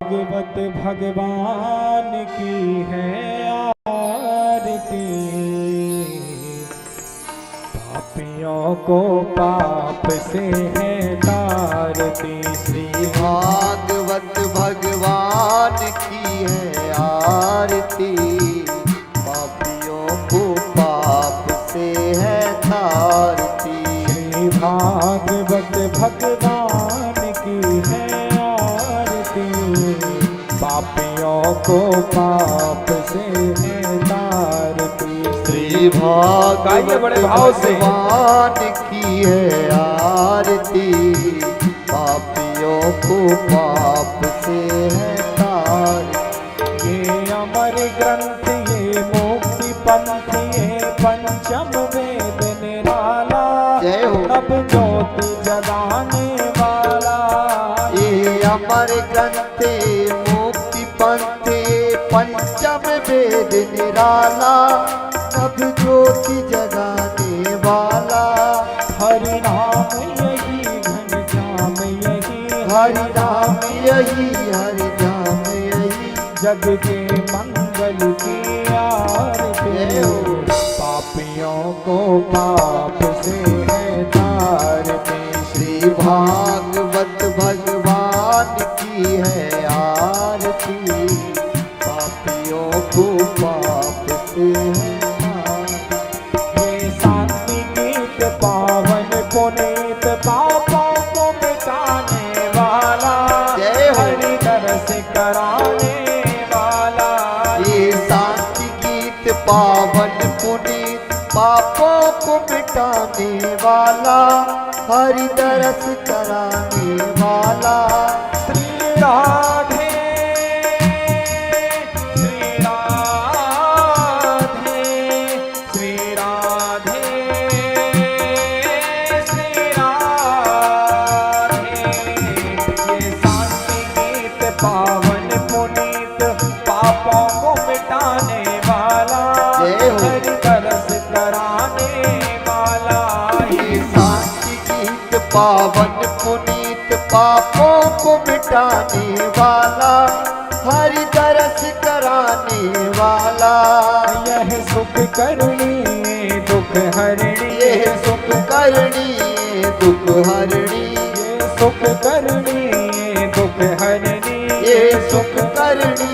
भागवत भगवान की है आरती, पापियों को पाप से है तारती। श्री भागवत भगवान की है आरती, पापियों को पाप से है तारती। श्री भागवत भगवान की है पापियों को पाप से है तारती। श्री भागवत बड़े भाव से भगवान की है आरती, पापियों को पाप से है तारती। ये अमर ग्रंथ ये मोक्ति पंथ ये पंचम वेद निराला, जय हो। नव ज्योति जगाने वाला। ये अमर ग्रंथ पंथे पंचम वेद निराला, नभ ज्योति जगाने वाला। हरि नाम यही घनश्याम यही, हरि नाम यही, हरि नाम यही, जग के मंगल की आरती। पापियों को पाप से है तारती। श्री भागवत भगवान की है आरती, पापियों को पाप से है तारती। ये शांति गीत पावन पुनीत पापों को मिटाने वाला, हरि दरस कराने वाला। ये शांति गीत पावन पुनीत पापों को मिटाने वाला, हरि दरस कराने वाला। श्री राधे श्री राधे श्री राधे श्री राधे। ये शांति गीत पावन पुनीत पापों को मिटाने वाला, हरि दरस कराने वाला। ये शांति गीत पावन पुनीत पापों को मिटाने वाला, हरि दरस कराने वाला। यह सुख करनी दुख हरणी, ये सुख करनी दुख हरणी, ये सुख करनी दुख हरणी, ये सुख करनी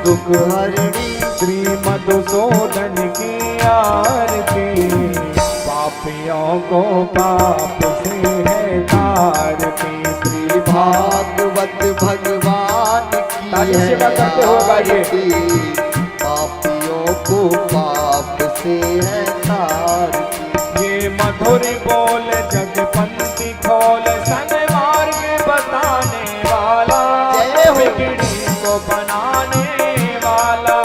दुख हरणी। श्री मधुसूदन की आरती, पापियों को पाप से है तारती। श्री भागवत भगवान की है आरती, पापियों को पाप से है तारती। ये मधुर बोल जगपंथी खोल सन्मार्ग बताने वाला, बिगड़ी को बनाने वाला।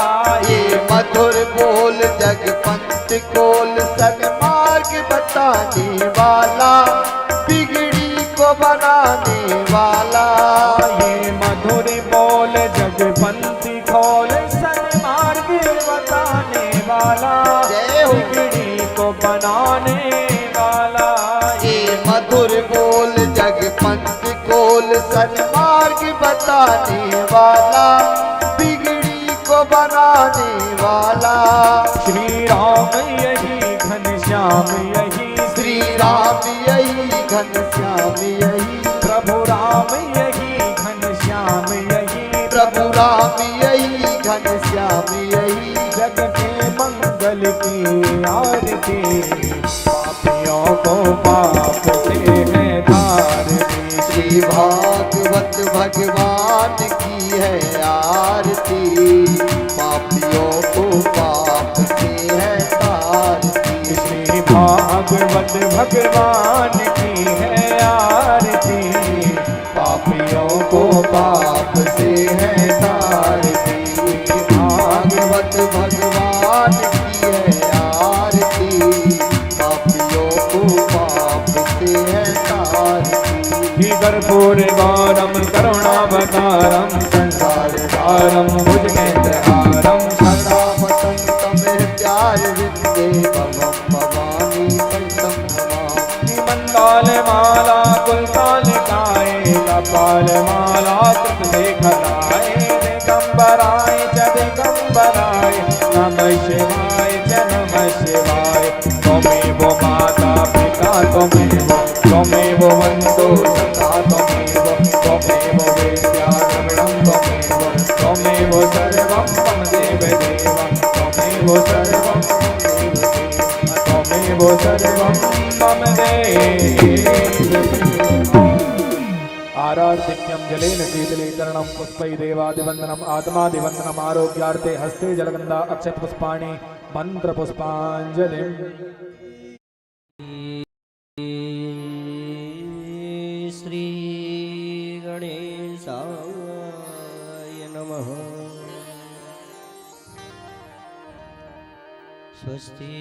ये मधुर बोल जगपंथ खोल सन्मार्ग बताने वाला, बिगड़ी को बनाने वाला। ये मधुर बोल जगपंथी खोल सन्मार्ग बताने वाला, बिगड़ी को बनाने वाला। ये मधुर बोल जगपंथ खोल सन्मार्ग बताने वाला, बिगड़ी को बनाने वाला। श्री राम यही घनश्याम यही, श्री राम यही घनश्याम यही, प्रभु राम यही घनश्याम यही, प्रभु राम यही घनश्याम यही, जग के मंगल की आरती। पापियों को पाप से है तारती। श्री भागवत भगवान की है आरती, पापियों को पाप से है तारती। श्री भागवत भगवान की है आरती, पापियों को पाप से है तारती। भागवत भगवान की है आरती, पापियों को पाप से है तारती। कर्पूर गौरम करुणावतारम संसार सारम भुजगेन्द्रहारम सदा वसंत में प्यार विद्ये भवम भवानी संतम नमामि। मंदाल माला कुलताल काए मालाकृत शेखराय दिगंबराय च दिगंबराय नमः शिवाय च नमः शिवाय त्वमेव माता पिता त्वमेव वन्दो सदा त्वमेव वेद्या द्रविणं त्वमेव सर्वं मम देव त्वमेव सर्वं मम देव आरार्थिक्यं जलेन शीतलीकरणं पुष्पै देवादिवन्दनम् आत्मादिवन्दनम् आरोग्यार्थे हस्ते जलगन्धा अक्षतपुष्पाणि मन्त्रपुष्पाञ्जलिम् श्री गणेशाय नमः। स्वस्ति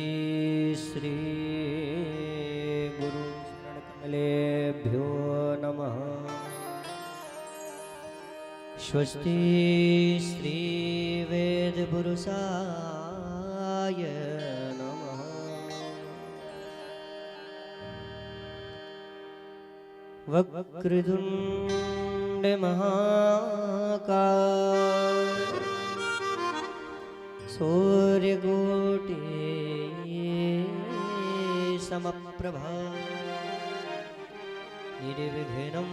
श्री गुरु शरणकमलेभ्यो नमः। स्वस्ति श्री वेद पुरुषाय नमः। वक्रतुंड महाकाय सूर्यकोटि समप्रभा निर्विघ्नं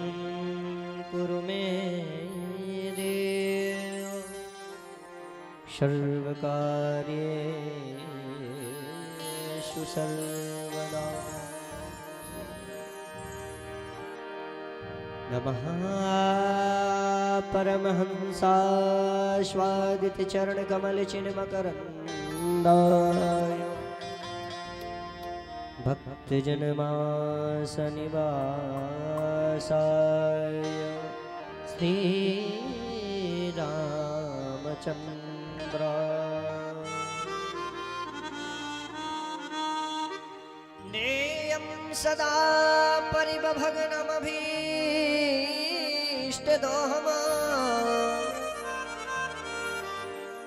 कुरु मे देव सर्वकार्येषु सर्वदा। नमः परमहंसास्वादित चरण कमल चिन्मकरन्दाय भक्तजनमास निवासाय श्री रामचन्द्राय नेयं सदा परिभवग्नमभीष्टदोहमा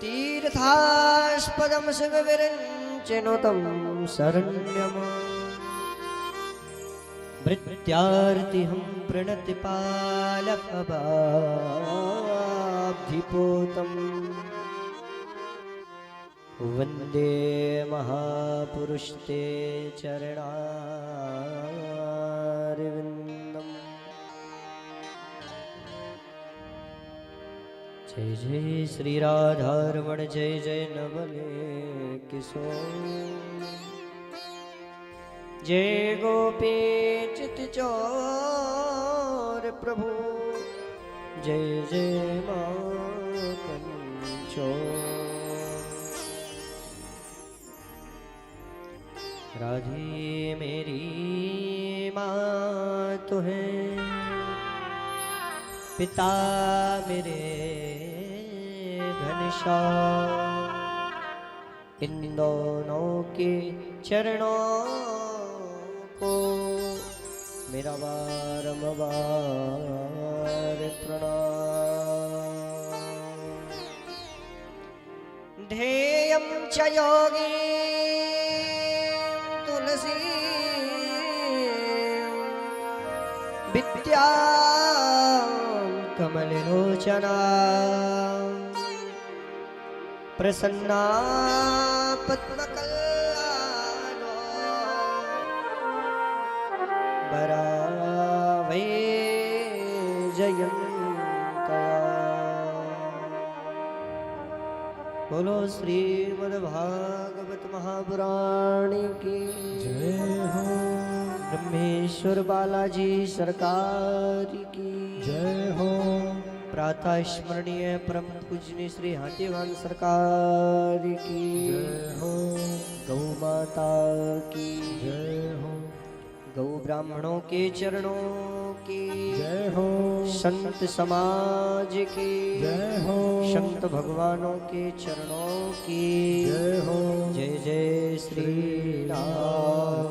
तीर्थास्पदं शिवविरञ्चनुतं शरण्यम् भृत्यार्तिहं प्रणतिपालकबाब्धिपोतम् वन्दे महापुरुषते चरणारविन्दम्। जय जय श्री राधारमण जय जय नवले किशोर जय गोपी चितचोर प्रभु जय जय माकंचोर। राधे मेरी माँ तो है पिता मेरे घनश्याम इन दोनों के चरणों को मेरा बारंबार प्रणाम। ध्येयं च योगी तुलसी विद्या कमललोचना प्रसन्ना पद्मकल्याणो वरावे जयंता। बोलो श्रीमद्भागवत महापुराण की जय हो। ब्रह्मेश्वर बालाजी सरकार की जय हो। प्रातः स्मरणीय परम पूजनीय श्री हाथीवान सरकार की जय हो। गौ माता की जय हो। गौ ब्राह्मणों के चरणों की जय हो। संत समाज की जय हो। संत भगवानों के चरणों की जय हो। जय जय श्री राम।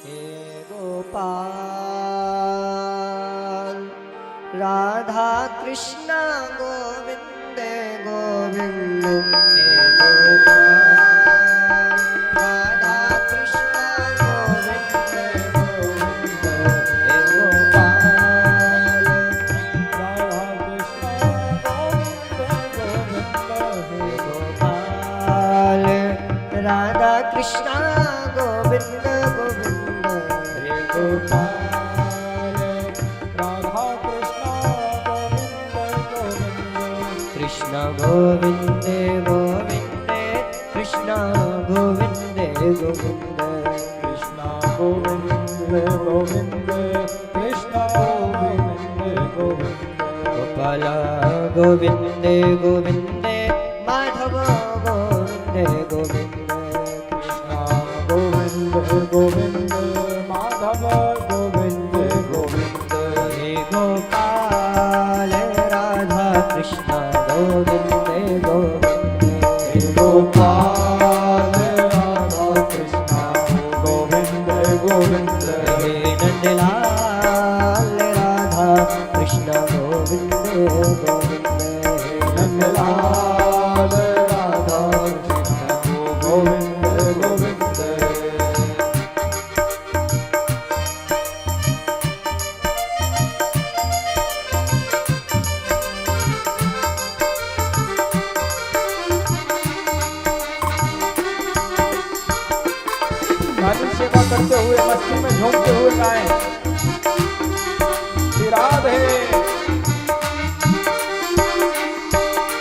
हे गोपाल राधा कृष्ण गोविंद गोविंद हे गोपाल राधा कृष्ण गोविंद गोविंद हे गोपाल गोविन्दे गोविन्दे कृष्ण गोविन्दे गोविन्दे कृष्ण गोविन्दे गोविन्दे कृष्ण गोविन्दे गोविन्दे गोपाल गोविन्दे गोविन्दे माधव गोविन्दे गोविन्दे कृष्ण गोविन्दे गोविन्दे माधव गोविन्दे गोविन्दे हे गोपाल राधा कृष्ण गोविन्दे गोविन्दे हे गोपाल राधा कृष्ण गोविन्दे गोविन्दे हे नंदलाल राधा कृष्ण गोविन्दे गोविन्दे नंदलाल राधा कृष्ण गोविन्दे गोविन्दे रानी सेवा करते हुए मस्ती में झूमते हुए गाएं श्री राधे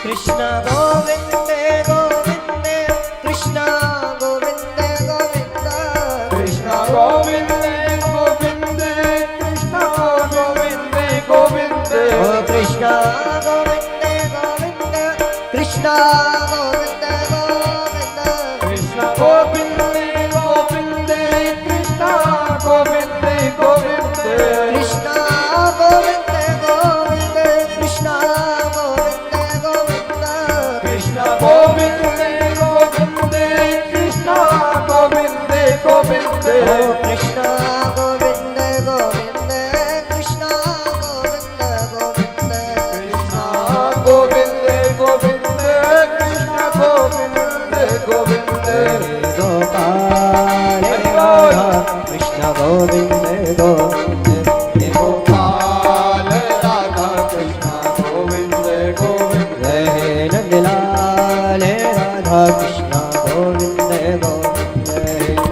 कृष्ण गोविन्दे गोविन्दे कृष्ण गोविन्दे गोविन्द कृष्ण गोविन्दे गोविन्दे कृष्ण गोविन्दे गोविन्दे ओ कृष्ण गोविन्दे गोविन्दे कृष्ण गोविन्दे गोविन्द कृष्ण गोविन्दे गोविन्दे कृष्ण गोविन्दे गोविन्दे कृष्ण गोविन्दे गोविन्दे कृष्ण गोविन्दे गोविन्द कृष्ण गोविन्दे गोविन्दे कृष्ण गोविन्दे गोविन्दे ओ कृष्ण गोविन्दे गोविन्दे कृष्ण गोविन्दे गोविन्दे कृष्ण गोविन्दे गोविन्दे कृष्ण गोविन्दे गोविन्दे गोपाल राधा कृष्ण गोविन्दे गोविन्दे हे गोपाल राधा कृष्ण गोविन्दे गोविन्दे हे नंदलाल राधा कृष्ण गोविन्दे गोविन्दे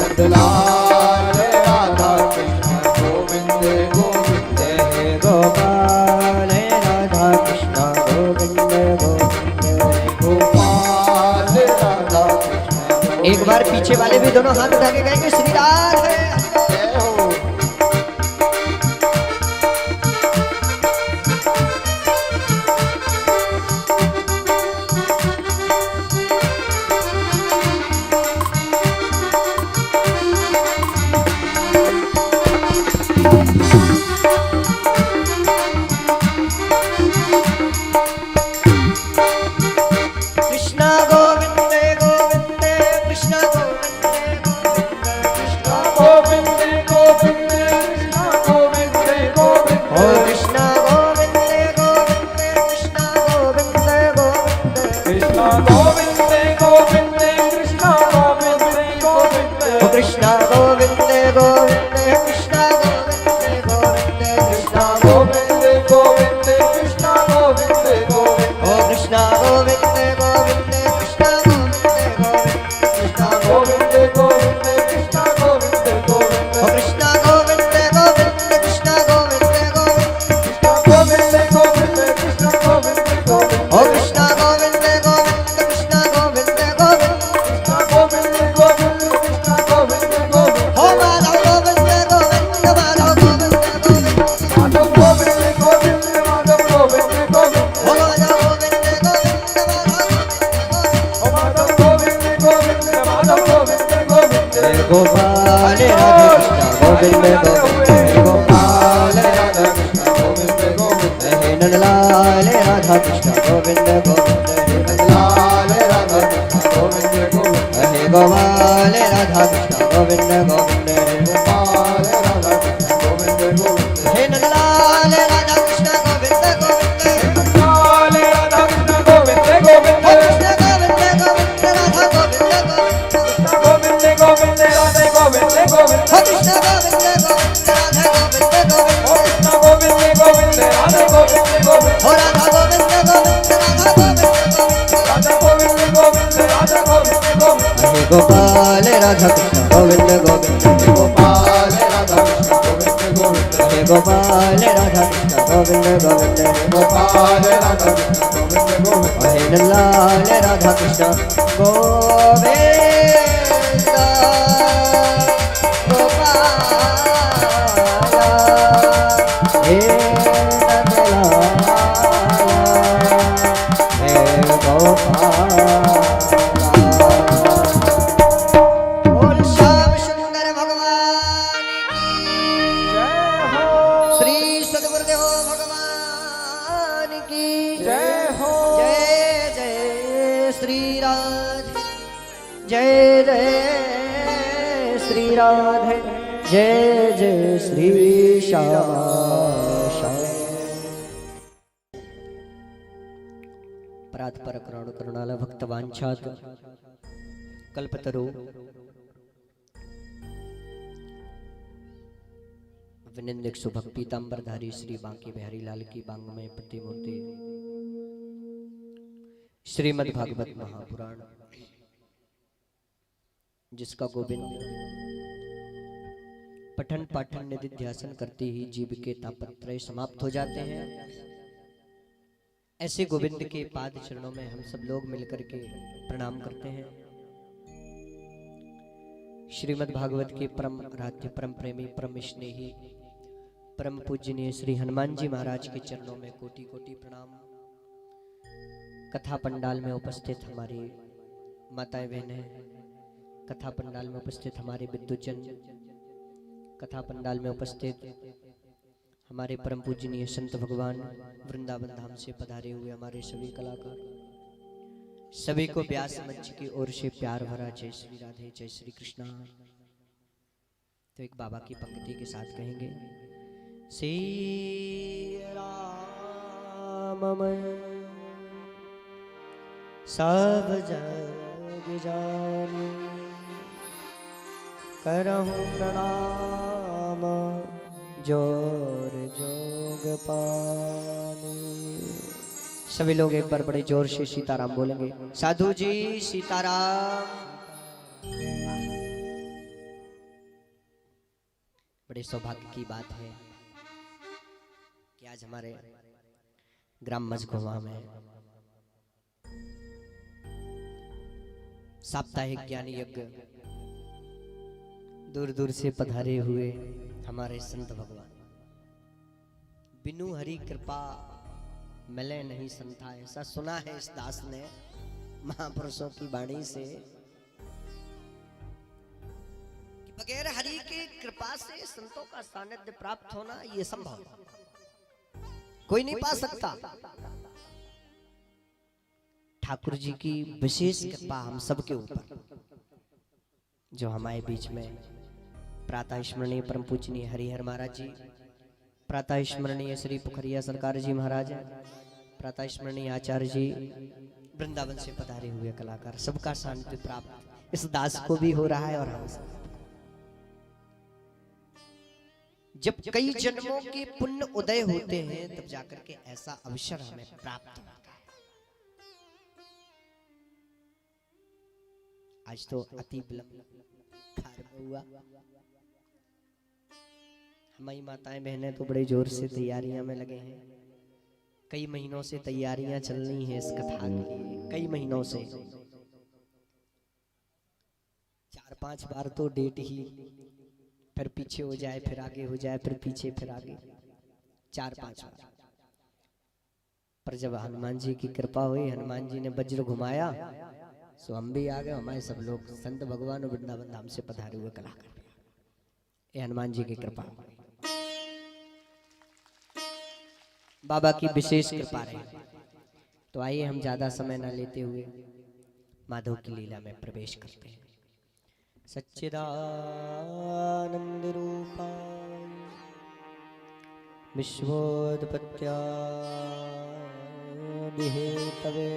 नंदलाल राधा कृष्ण गोविन्दे गोविन्दे हे गोपाल राधा कृष्ण गोविन्दे गोविन्दे गोपाल राधा कृष्ण एक बार पीछे वाले भी दोनों हाथ उठा के गाएंगे श्री राधे जय हो कृष्ण गोविन्दे गोविन्दे कृष्ण गोविन्दे गोविन्दे गोविन्दे गोविन्दे कृष्ण गोविन्दे गोविन्दे ओ कृष्ण गोविन्दे गोविन्दे कृष्ण गोविन्दे गोविन्दे कृष्ण गोविन्दे गोविन्दे कृष्ण गोविन्दे गोविन्दे ओ कृष्ण गोविन्दे गोविन्दे कृष्ण गोविन्दे गोविन्दे कृष्ण गोविन्दे गोविन्दे कृष्ण गोविन्दे गोविन्दे ओ कृष्ण गोविन्दे गोविन्दे कृष्ण गोविन्दे गोविन्दे कृष्ण गोविन्दे गोविन्दे कृष्ण गोविन्दे गोविन्दे कृष्ण गोविन्दे गोविन्दे कृष्ण गोविन्दे गोविन्दे कृष्ण गोविन्दे गोविन्दे कृष्ण गोविन्दे गोविन्दे ओ कृष्ण गोविन्दे गोविन्दे कृष्ण गोविन्दे गोविन्दे कृष्ण गोविन्दे गोविन्दे कृष्ण गोविन्दे गोविन्दे ओ माधव गोविन्दे गोविन्दे माधव गोविन्दे गोविन्दे माधव गोविन्दे गोविन्दे माधव गोविन्दे गोविन्दे ओ माधव गोविन्दे गोविन्दे माधव गोविन्दे माधव गोविन्दे गोविन्दे माधव गोविन्दे गोविन्दे हे गोपाल राधा कृष्ण गोविन्दे गोविन्दे गोपाल राधा कृष्ण गोविन्दे गोविन्दे हे नंदलाल राधा कृष्ण गोविन्दे गोविन्दे लाल राधा कृष्ण गोविन्दे गोविन्दे हे गोपाल राधा कृष्ण गोविन्दे गोविन्दे गोपाल राधा कृष्ण गोविन्दे गोविन्दे हे नंदलाल राधा कृष्ण गोविन्दे गोविन्दे लाल राधा कृष्ण गोविन्दे गोविन्दे कृष्ण गोविन्दे गोविन्दे राधा गोविन्दे गोविन्दे कृष्ण गोविन्दे गोविन्दे राधे गोविन्दे गोविन्दे कृष्ण गोविन्दे गोविन्दे राधा गोविन्दे गोविन्दे कृष्ण गोविन्दे गोविन्दे राधे गोविन्दे गोविन्दे हो राधा गोविन्दे गोविन्दे राधा गोविन्दे गोविन्दे राधा गोविन्दे गोविन्दे राधा गोविन्दे गोविन्दे हे गोपाल राधा कृष्ण गोविन्दे गोविन्दे गोपाल राधा कृष्ण गोविन्दे गोविंद हे गोपाल राधा कृष्ण गोविंद गोविंद गोपाल राधा कृष्ण गोविंद गोविंद हे नंदलाल राधा कृष्ण गोविंद गोपाल हे नंदलाल हे गोपाल। बोल श्याम सुंदर भगवान की जय हो श्री सद्गुरुदेव भगवान की जय हो जय जय श्री राधे जय जय श्री राधे जय जय श्री श्यामा परात पर करुण करुणाल भक्त वांछात कल्पतरु विनिंदिक्षु भक्ति पीतांबरधारी श्री बांके बिहारी लाल की बांगमय प्रतिमूर्ति श्रीमद् भागवत महापुराण जिसका गोविंद पठन पाठन निधिध्यासन करते ही जीव के तापत्रय समाप्त हो जाते हैं। ऐसे गोविंद के पाद चरणों में हम सब लोग मिलकर के प्रणाम करते हैं। श्रीमद् भागवत के परम आराध्य परम प्रेमी परम स्नेही परम पूजनीय श्री हनुमान जी महाराज के चरणों में कोटि कोटि प्रणाम। कथा पंडाल में उपस्थित हमारी माताएं बहनें, कथा पंडाल में उपस्थित हमारे विद्वजन, कथा पंडाल में उपस्थित हमारे परम पूजनीय संत भगवान, वृंदावन धाम से पधारे हुए हमारे सभी कलाकार, सभी को व्यास मंच की ओर से प्यार भरा जय श्री राधे जय श्री कृष्णा। तो एक बाबा की पंक्ति के साथ कहेंगे, श्री राममय सब जग जाने करहूं प्रणाम जोर जोग पानी। सभी लोग एक बार बड़े जोर से सीताराम बोलेंगे। साधु जी सीताराम। बड़े सौभाग्य की बात है कि आज हमारे ग्राम मझगुवा में साप्ताहिक ज्ञानी यज्ञ दूर दूर से पधारे हुए हमारे संत भगवान, बिनु हरि कृपा मिले नहीं संता, ऐसा सुना है इस दास ने महापुरुषों की वाणी से कि बगैर हरि की कृपा से संतों का सानिध्य प्राप्त होना ये संभव कोई नहीं पा सकता। ठाकुर जी की विशेष कृपा हम सबके ऊपर, जो हमारे बीच में प्रातः स्मरणीय परम पूजनीय हरिहर महाराज जी, प्रातः स्मरणीय श्री पुखरिया सरकार जी महाराज, प्रातः स्मरणीय आचार्य जी, वृंदावन से पधारे हुए कलाकार, सबका सानिध्य प्राप्त इस दास को भी हो रहा है। और हम सब जब कई जन्मों के पुण्य उदय होते हैं तब जाकर के ऐसा अवसर हमें प्राप्त होता है। आज तो अति विलंब हुआ। हमारी माताएं बहनें तो बड़े जोर से तैयारियां में लगे हैं। कई महीनों से तैयारियां चल रही हैं इस कथा के लिए, कई महीनों से 4-5 बार तो डेट ही फिर पीछे हो जाए, फिर आगे हो जाए, फिर पीछे, फिर आगे, 4-5 बार। पर जब हनुमान जी की कृपा हुई, हनुमान जी ने वज्र घुमाया, सो हम भी आ गए, हमारे सब लोग संत भगवान वृंदावन धाम से पधारे हुए कलाकार, ये हनुमान जी की कृपा, बाबा की विशेष कृपा रही। तो आइए हम ज्यादा समय न लेते हुए माधव की लीला में प्रवेश करते हैं। सच्चिदानंद रूपाय विश्वोत्पत्त्यादि हेतवे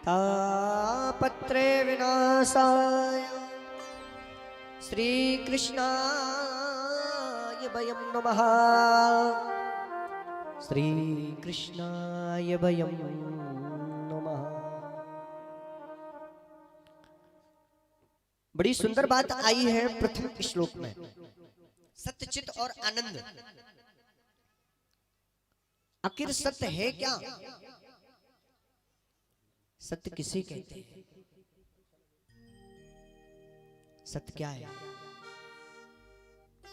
तापत्रे विनाशाय श्री कृष्णाय वयं नमः, श्री कृष्णाय वयं नमः। बड़ी सुंदर बात आई है प्रथम श्लोक में। सत्यचित और आनंद। आखिर सत्य है क्या? सत्य किसे कहते हैं? सत्य क्या है?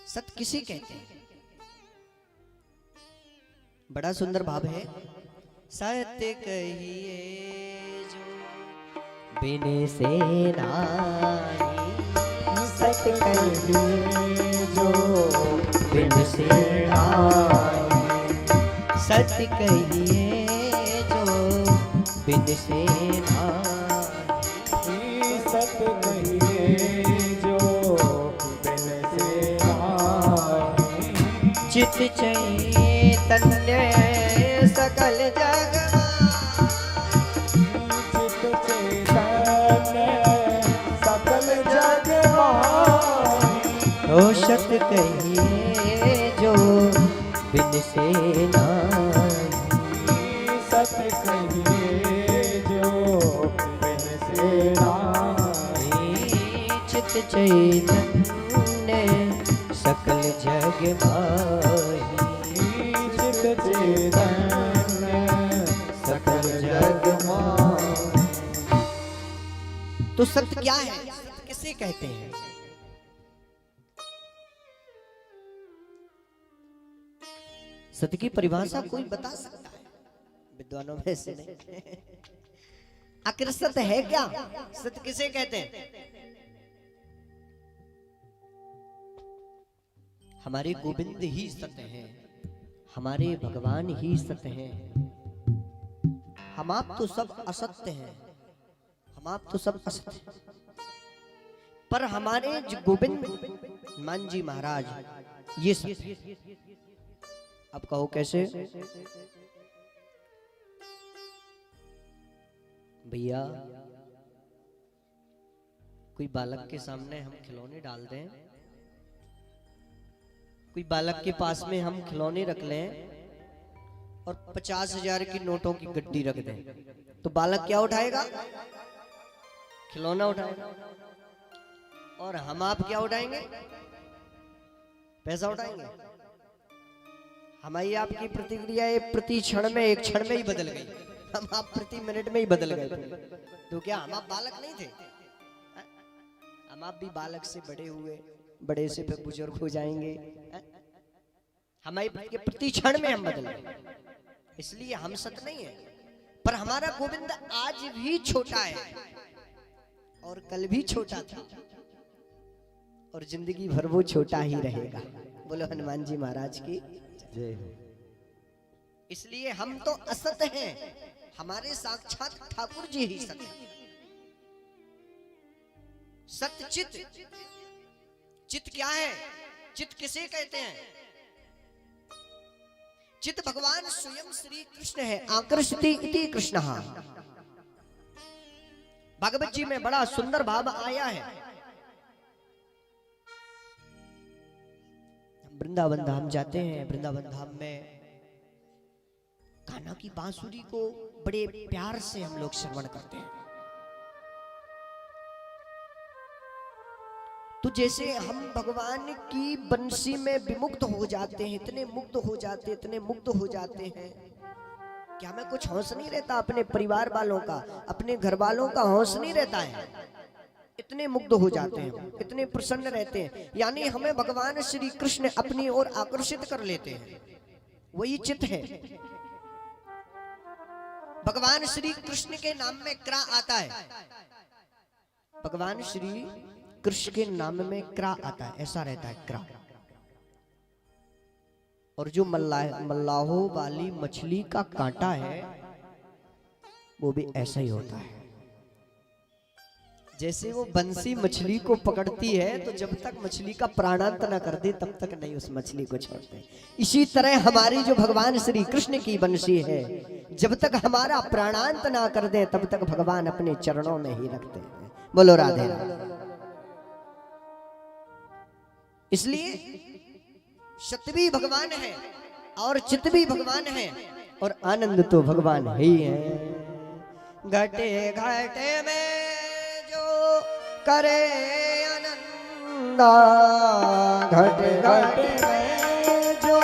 सत्य किसे कहते हैं? बड़ा सुंदर भाव है। सत्य कहिए जो बिन से नाई, सत्य कहिए जो बिन से नाई, सत्य कहिए जो बिन से नाई, सत्य कहिए जो बिन से नाई। चित चैतन्य सकल जग चित चैतन्य सकल जग माही। ओ सत्य कहिए जो बिन से नाई, सत्य कहिए जो बिन से नाई। चित चैतन्य सकल जग माही, चित चैतन्य सकल जग माही। तो सत्य क्या है? सत्य किसे कहते हैं? सत्य की परिभाषा कोई बता सकता है? विद्वानों में से नहीं। आखिर सत्य है क्या? सत्य किसे कहते हैं? हमारे गोविंद ही सत्य हैं, हमारे भगवान ही सत्य हैं। हम आप तो सब असत्य हैं, हम आप तो सब असत्य हैं। पर हमारे जो गोविंद मान जी महाराज ये सत्य है। अब कहो कैसे? भैया कोई बालक के सामने हम खिलौने डाल दें, कोई बालक के पास में हम खिलौने रख लें और 50,000 की नोटों की गड्डी रख दें, तो बालक क्या उठाएगा? खिलौना उठाएगा। और हम आप क्या उठाएंगे? पैसा उठाएंगे। हमारी आपकी प्रतिक्रिया प्रति क्षण में, एक क्षण में ही बदल गई। हम आप प्रति मिनट में ही बदल गए। तो क्या हम आप बालक नहीं थे? हम आप भी बालक से बड़े हुए, बड़े से फिर बुजुर्ग हो जाएंगे। हमारे प्रति क्षण में हम बदल गए, इसलिए हम सत्य नहीं है। पर हमारा गोविंद आज भी छोटा है और कल भी छोटा था और जिंदगी भर वो छोटा ही रहेगा। बोलो हनुमान जी महाराज की जय हो। इसलिए हम तो असत्य हैं, हमारे साक्षात ठाकुर जी ही सत्य हैं। सत्य चित। चित क्या है? चित किसे कहते हैं? चित भगवान स्वयं श्री कृष्ण है। आकर्षति इति कृष्ण। भागवत जी में बड़ा सुंदर भाव आया है। वृंदावन धाम जाते हैं, वृंदावन धाम में कान्हा की बांसुरी को बड़े प्यार से हम लोग श्रवण करते हैं। तो जैसे हम भगवान की बंसी में विमुक्त हो जाते हैं, इतने मुक्त हो जाते, इतने मुक्त हो जाते हैं, क्या हमें कुछ होश नहीं रहता? अपने परिवार वालों का, अपने घर वालों का होश नहीं रहता है। इतने मुग्ध हो जाते हैं, इतने प्रसन्न रहते हैं। यानी हमें भगवान श्री कृष्ण अपनी ओर आकर्षित कर लेते हैं। वही चित है। भगवान श्री कृष्ण के नाम में क्रा आता है। भगवान श्री कृष्ण के नाम में क्रा आता है, ऐसा रहता है क्रा। और जो मल्लाहों वाली मछली का कांटा है वो भी ऐसा ही होता है। जैसे वो बंसी मछली को पकड़ती है तो जब तक मछली का प्राणांत ना कर दे तब तक नहीं उस मछली को छोड़ते। इसी तरह हमारी जो भगवान श्री कृष्ण की बंसी है, जब तक हमारा प्राणांत ना कर दे तब तक भगवान अपने चरणों में ही रखते हैं। बोलो राधे राधे। इसलिए सत्य भी भगवान है और चित भी भगवान है और आनंद तो भगवान ही है। घटे घटे में जो करे आनंद आनंदा घट घट में जो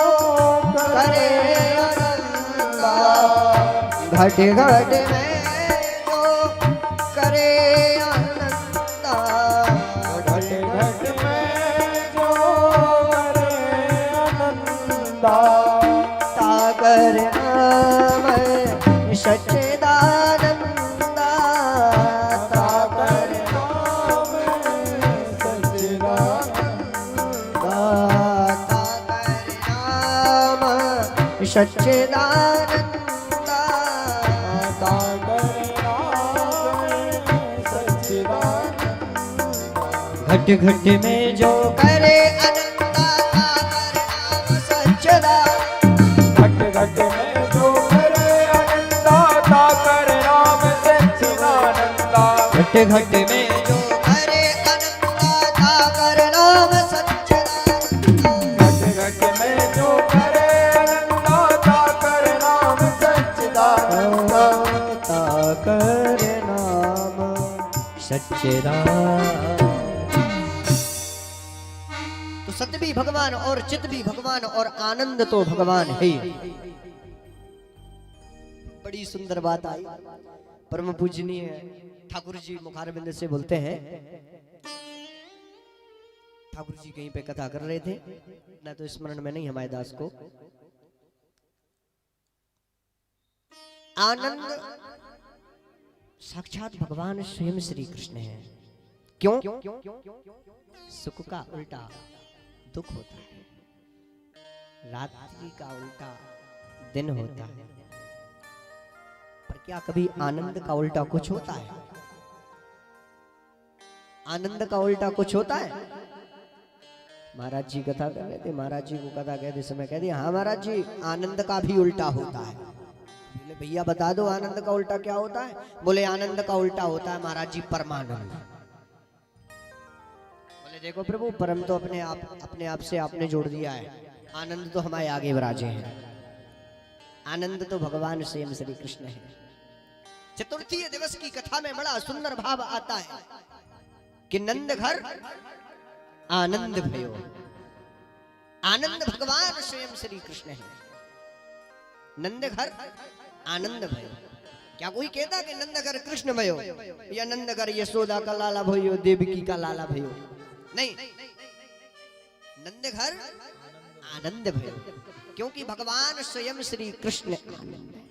करे आनंदा घट घट में जो करे आनंदा घट घट में जो करे आनंदा सागर नाम सच्चिदानंदा सागर नाम सच्चिदानंदा सागर नाम सच्चिदानंदा सागर नाम सच्चिदानंदा घट घट में जो करे अनंता सागर नाम सच्चिदानंदा घट घट में जो करे आनंदा सागर नाम सच्चिदानंदा घट घट में जो करे अनंता सागर नाम सच्चिदानंदा घट घट में जो करे आनंदा सागर नाम सच्चिदानंदा सागर नाम सच्चिदानंदा। तो सत्य भी भगवान और चित भी भगवान और आनंद तो भगवान है ही। बड़ी सुंदर बात आई। परम पूजनीय ठाकुर जी मुखारबिंद से बोलते हैं, ठाकुर जी कहीं पे कथा कर रहे थे, ना तो स्मरण में नहीं हमारे दास को। आनंद साक्षात भगवान स्वयं श्री कृष्ण है। क्यों? सुख का उल्टा दुख होता है, रात्रि का उल्टा दिन होता है, पर क्या कभी आनंद का उल्टा कुछ होता है? आनंद का उल्टा कुछ होता है? महाराज जी कथा कर रहे थे, महाराज जी को कथा कहते समय कह दिया, हाँ महाराज जी आनंद का भी उल्टा होता है। बोले भैया बता दो आनंद का उल्टा क्या होता है? बोले आनंद का उल्टा होता है महाराज जी परमानंद। बोले देखो प्रभु, परम तो अपने आप से आपने जोड़ दिया है, आनंद तो हमारे आगे विराजे हैं। आनंद तो भगवान स्वयं श्री कृष्ण है। चतुर्थी दिवस की कथा में बड़ा सुंदर भाव आता है कि नंद घर आनंद भयो। आनंद भगवान स्वयं श्री कृष्ण है। नंद घर आनंद भयो। क्या कोई कहता कि नंद घर कृष्ण भयो या नंद घर यशोदा का लाला भयो, देवकी का लाला भयो? नहीं, नंद घर आनंद भयो, क्योंकि भगवान स्वयं श्री कृष्ण आनंद है।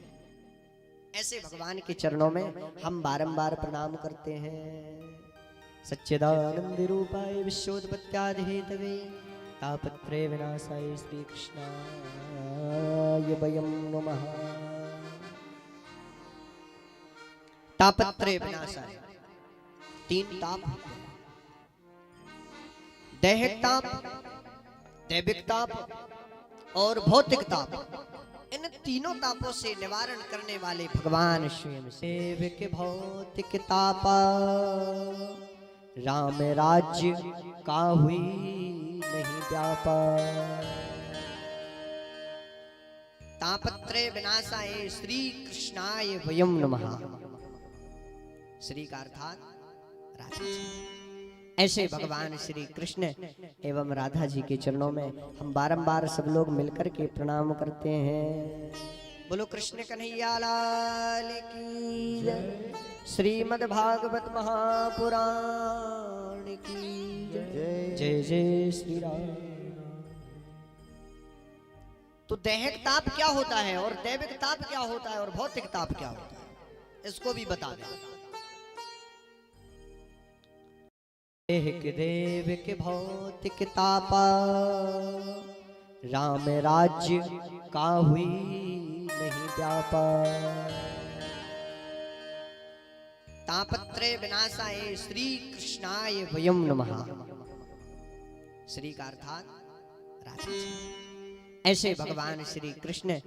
ऐसे भगवान के चरणों में हम बारंबार प्रणाम करते हैं। सच्चिदानंद रूपाय विश्वोत्पत्त्यादि हेतवे तापत्रय विनाशाय श्री कृष्णाय वयं नमः। तापत्रय विनाशाय तीन ताप होते हैं, दैहिक ताप, दैविक ताप और भौतिक ताप। इन तीनों तापों से निवारण करने वाले भगवान स्वयं। दैविक भौतिक तापा राम राज्य का हुई नहीं व्यापा। तापत्रय विनाशाय श्री कृष्णाय वयं नमः। श्री का अर्थात राधा जी। ऐसे भगवान श्री कृष्ण एवं राधा जी के चरणों में हम बारंबार सब लोग मिलकर के प्रणाम करते हैं। बोलो कृष्ण कन्हैया लाल की जय। श्रीमद् भागवत महापुराण की जय। जय जय श्री राम। तो दैहिक ताप क्या होता है और दैविक ताप क्या होता है और भौतिक ताप क्या होता है, इसको भी बता दें। दैहिक दैविक भौतिक तापा राम राज्य का हुई नहीं व्यापा। तापत्रय विनाशाय श्री कृष्णाय वयं नमः। श्री का अर्थात राधा जी। ऐसे भगवान श्री कृष्ण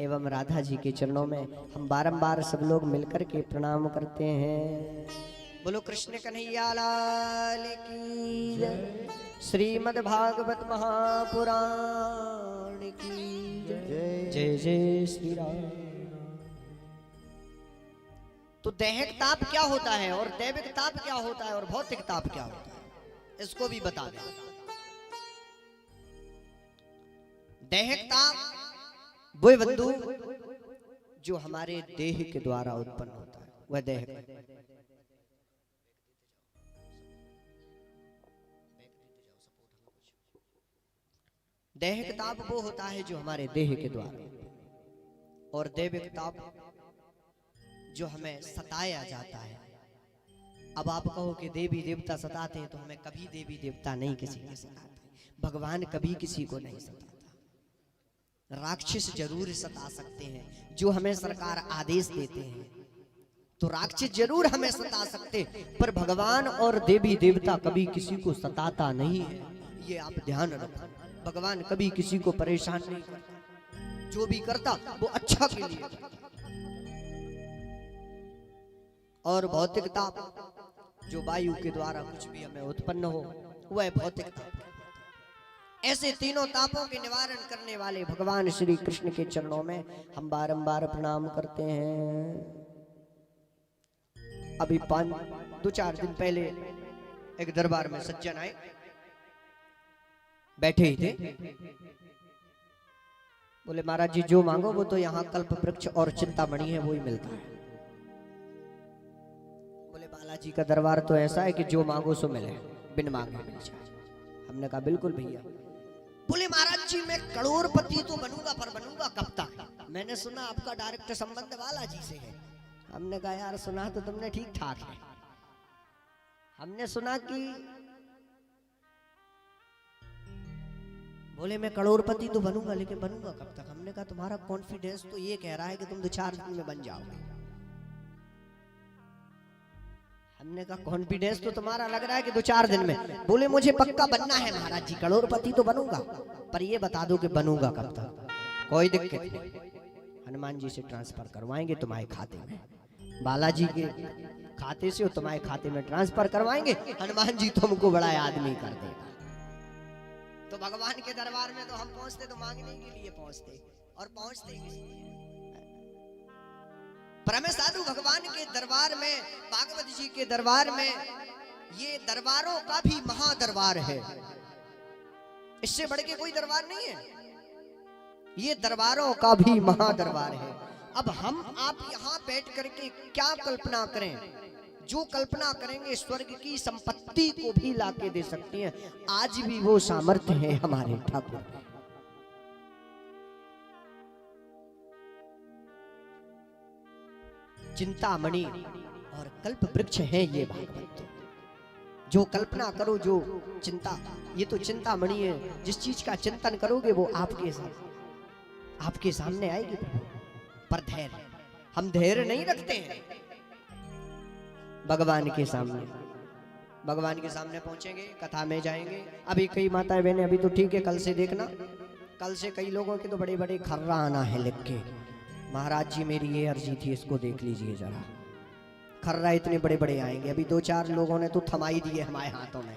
एवं राधा जी के चरणों में हम बारंबार सब लोग मिलकर के प्रणाम करते हैं। बोलो कृष्ण कन्हैया लाल की जय। श्रीमद् भागवत महापुराण की जय। जय जय श्री राम। तो दैहिक ताप क्या होता है और दैविक ताप क्या होता है और भौतिक ताप क्या होता है, इसको भी बता दें। दैहिकताप वो बंधु जो हमारे देह के द्वारा उत्पन्न होता है, वह दैहिक। दैहिक ताप वो होता है जो हमारे देह के द्वारा, और दैविक ताप जो हमें सताया जाता है। अब आप कहो कि देवी देवता सताते हैं, तो हमें कभी देवी देवता नहीं किसी के सताते, भगवान कभी किसी को नहीं सताता। राक्षस जरूर सता सकते हैं, जो हमें सरकार आदेश देते हैं, तो राक्षस जरूर हमें सता सकते, पर भगवान और देवी देवता कभी किसी को सताता नहीं है। ये आप ध्यान रखो, भगवान कभी किसी को परेशान नहीं करता, जो भी करता वो अच्छा के लिए करता। और भौतिक ताप जो वायु के द्वारा कुछ भी हमें उत्पन्न हो, वह भौतिक ताप। ऐसे तीनों तापों के निवारण करने वाले भगवान श्री कृष्ण के चरणों में हम बारंबार प्रणाम करते हैं। अभी 2-4 दिन पहले एक दरबार में सज्जन आए, बैठे ही थे, बोले महाराज जी जो मांगो वो तो यहाँ कल्प वृक्ष और चिंतामणि है, वो ही मिलता है। बोले बालाजी का दरबार तो ऐसा है कि जो मांगो सो मिले, बिन मांगे मिल जाए। हमने कहा बिल्कुल भैया। बोले महाराज जी मैं करोड़पति तो बनूंगा, पर बनूंगा कब तक? मैंने सुना आपका डायरेक्ट संबंध बालाजी से है। हमने कहा यार सुना तो तुमने ठीक ठाक है, हमने सुना कि बोले मैं करोड़पति तो बनूंगा, लेकिन बनूंगा कब तक? हमने कहा तुम्हारा कॉन्फिडेंस तो ये कह रहा है कि तुम 2-4 दिन में बन जाओगे। हमने कहा कॉन्फिडेंस तो तुम्हारा लग रहा है कि 2-4 दिन में। बोले मुझे पक्का बनना है महाराज जी, करोड़पति तो बनूंगा, पर ये बता दो कि बनूंगा कब तक? कोई दिक्कत नहीं, हनुमान जी से ट्रांसफर करवाएंगे तुम्हारे खाते में, बालाजी के खाते से तुम्हारे खाते में ट्रांसफर करवाएंगे, हनुमान जी तुमको बड़ा आदमी कर देगा। तो भगवान के दरबार में तो हम पहुंचते तो मांगने के लिए पहुंचते, और पहुंचते किस लिए? परम साधु भगवान के दरबार में, भागवत जी के दरबार में, ये दरबारों का भी महादरबार है। इससे बढ़ के कोई दरबार नहीं है, ये दरबारों का भी महादरबार है। अब हम आप यहाँ बैठ करके क्या कल्पना करें? जो कल्पना करेंगे स्वर्ग की संपत्ति को भी लाके दे सकती हैं। आज भी वो सामर्थ्य है हमारे ठाकुर। चिंतामणि और कल्प वृक्ष है ये भागवत। जो कल्पना करो, जो चिंता, ये तो चिंतामणि है। जिस चीज का चिंतन करोगे वो आपके सामने आएगी। पर धैर्य, हम धैर्य नहीं रखते हैं। भगवान के सामने पहुंचेंगे, कथा में जाएंगे। अभी कई माताएं बहनें, अभी तो ठीक है, कल से देखना, कल से कई लोगों के तो बड़े बड़े खर्रा आना है लिख के, महाराज जी मेरी ये अर्जी थी, इसको देख लीजिए जरा। खर्रा इतने बड़े बड़े आएंगे। अभी 2-4 लोगों ने तो थमाई दिए हमारे हाथों में,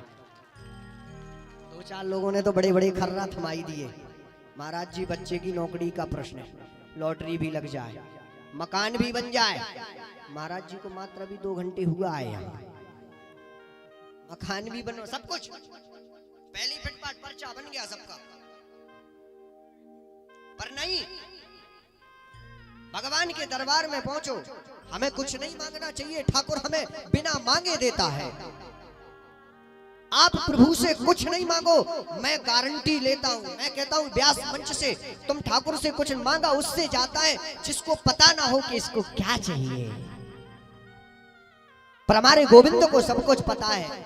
2-4 लोगों ने तो बड़े बड़े खर्रा थमाई दिए। महाराज जी बच्चे की नौकरी का प्रश्न है, लॉटरी भी लग जाए, मकान भी बन जाए। महाराज जी को मात्र अभी 2 घंटे हुआ है यहाँ, मकान भी बनो, सब कुछ पहली फिटपाट पर्चा बन गया सबका। पर नहीं, भगवान के दरबार में पहुंचो, हमें कुछ नहीं मांगना चाहिए, ठाकुर हमें बिना मांगे देता है। आप प्रभु से कुछ नहीं मांगो, मैं गारंटी लेता हूं, मैं कहता हूं व्यास मंच से, तुम ठाकुर से कुछ मांगा, उससे जाता है जिसको पता ना हो कि इसको क्या चाहिए। पर हमारे गोविंद को सब कुछ पता है।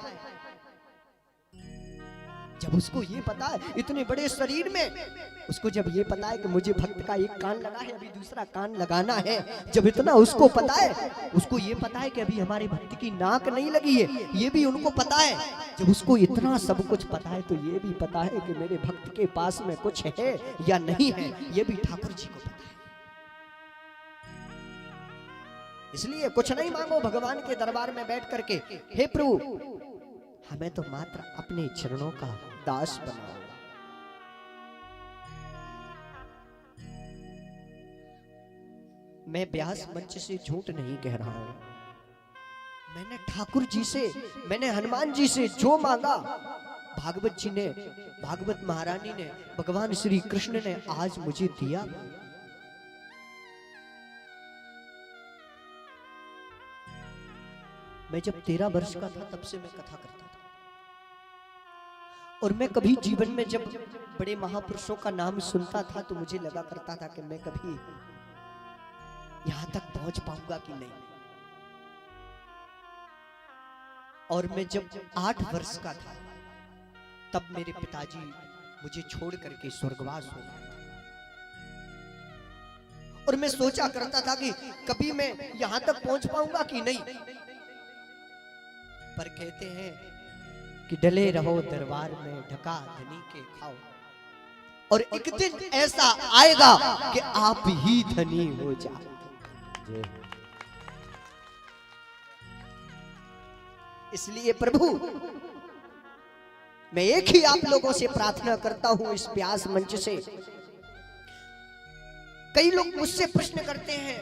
जब उसको ये पता है, इतने बड़े शरीर में उसको जब ये पता है कि मुझे भक्त का एक कान लगा है, अभी दूसरा कान लगाना है, जब इतना उसको पता है, उसको ये पता है कि अभी हमारे भक्त की नाक नहीं लगी है, ये भी उनको पता है। जब उसको इतना सब कुछ पता है, तो ये भी पता है कि मेरे भक्त के पास में कुछ है या नहीं है, ये भी ठाकुर जी को पता है। इसलिए कुछ नहीं मांगो भगवान के दरबार में बैठ करके, हे प्रभु हमें तो मात्र अपने चरणों का दास बनाओ। मैं व्यास मंच से झूठ नहीं कह रहा हूं, मैंने ठाकुर जी से, मैंने हनुमान जी से जो मांगा, भागवत जी ने, भागवत महारानी ने, भगवान श्री कृष्ण ने आज मुझे दिया। मैं जब 13 वर्ष का था तब से मैं कथा करता था, और मैं कभी जीवन में जब बड़े महापुरुषों का नाम सुनता था तो मुझे लगा करता था कि मैं कभी यहां तक पहुंच पाऊंगा कि नहीं। और मैं जब 8 वर्ष का था तब मेरे पिताजी मुझे छोड़ करके स्वर्गवास हो गए, और मैं सोचा करता था कि कभी मैं यहां तक पहुंच पाऊंगा कि नहीं। पर कहते हैं कि डले रहो दरबार में, ढका धनी के खाओ, और एक दिन ऐसा आएगा कि आप ही धनी हो जाओ। इसलिए प्रभु, मैं एक ही आप लोगों से प्रार्थना करता हूं इस प्यास मंच से। कई लोग मुझसे प्रश्न करते हैं,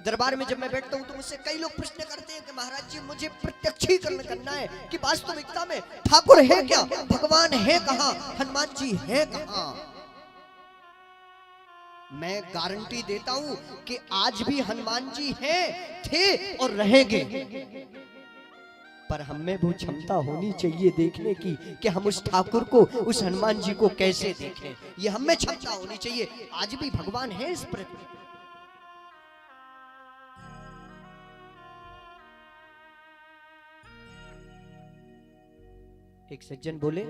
दरबार में जब मैं बैठता हूं तो मुझसे कई लोग प्रश्न करते हैं कि महाराज जी मुझे प्रत्यक्षीकरण करना है कि वास्तविकता में ठाकुर है क्या, भगवान है कहां, हनुमान जी है कहां। मैं गारंटी देता हूं कि आज भी हनुमान जी हैं, थे और रहेंगे, पर हमें वो क्षमता होनी चाहिए देखने की कि हम उस ठाकुर को, उस हनुमान जी को कैसे देखें। ये हमें क्षमता होनी चाहिए। आज भी भगवान है इस पृथ्वी। एक सज्जन बोले,